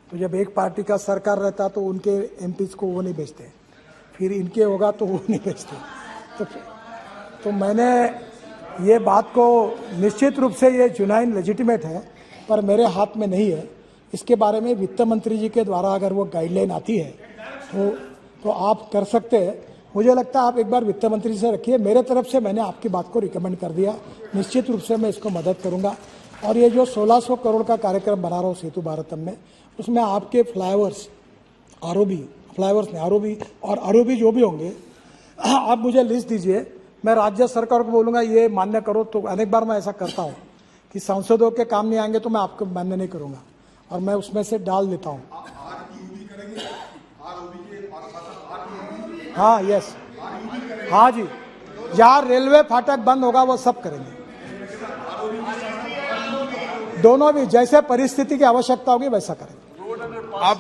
तो जब एक पार्टी का सरकार रहता तो उनके एमपीज को वो नहीं भेजते, फिर इनके होगा तो वो नहीं भेजते। तो मैंने ये बात को निश्चित रूप से ये जुनाइन लेजिटिमेट है पर मेरे हाथ में नहीं है। इसके बारे में वित्त मंत्री जी के द्वारा अगर वो गाइडलाइन आती है तो आप कर सकते हैं। मुझे लगता है आप एक बार वित्त मंत्री से रखिए। मेरे तरफ से मैंने आपकी बात को रिकमेंड कर दिया, निश्चित रूप से मैं इसको मदद करूंगा। और ये जो 1600 करोड़ का कार्यक्रम बना रहा हूँ सेतु भारतम में, उसमें आपके फ्लाईओवर्स, आरओबी और आरओबी जो भी होंगे, आप मुझे लिस्ट दीजिए, मैं राज्य सरकार को बोलूंगा ये मान्य करो। तो अनेक बार मैं ऐसा करता हूँ कि सांसदों के काम नहीं आएंगे तो मैं आपको मान्य नहीं करूंगा और मैं उसमें से डाल देता हूँ। हाँ, यस, हाँ जी, जहाँ रेलवे फाटक बंद होगा वो सब करेंगे, दोनों भी, जैसे परिस्थिति की आवश्यकता होगी वैसा करेंगे। आप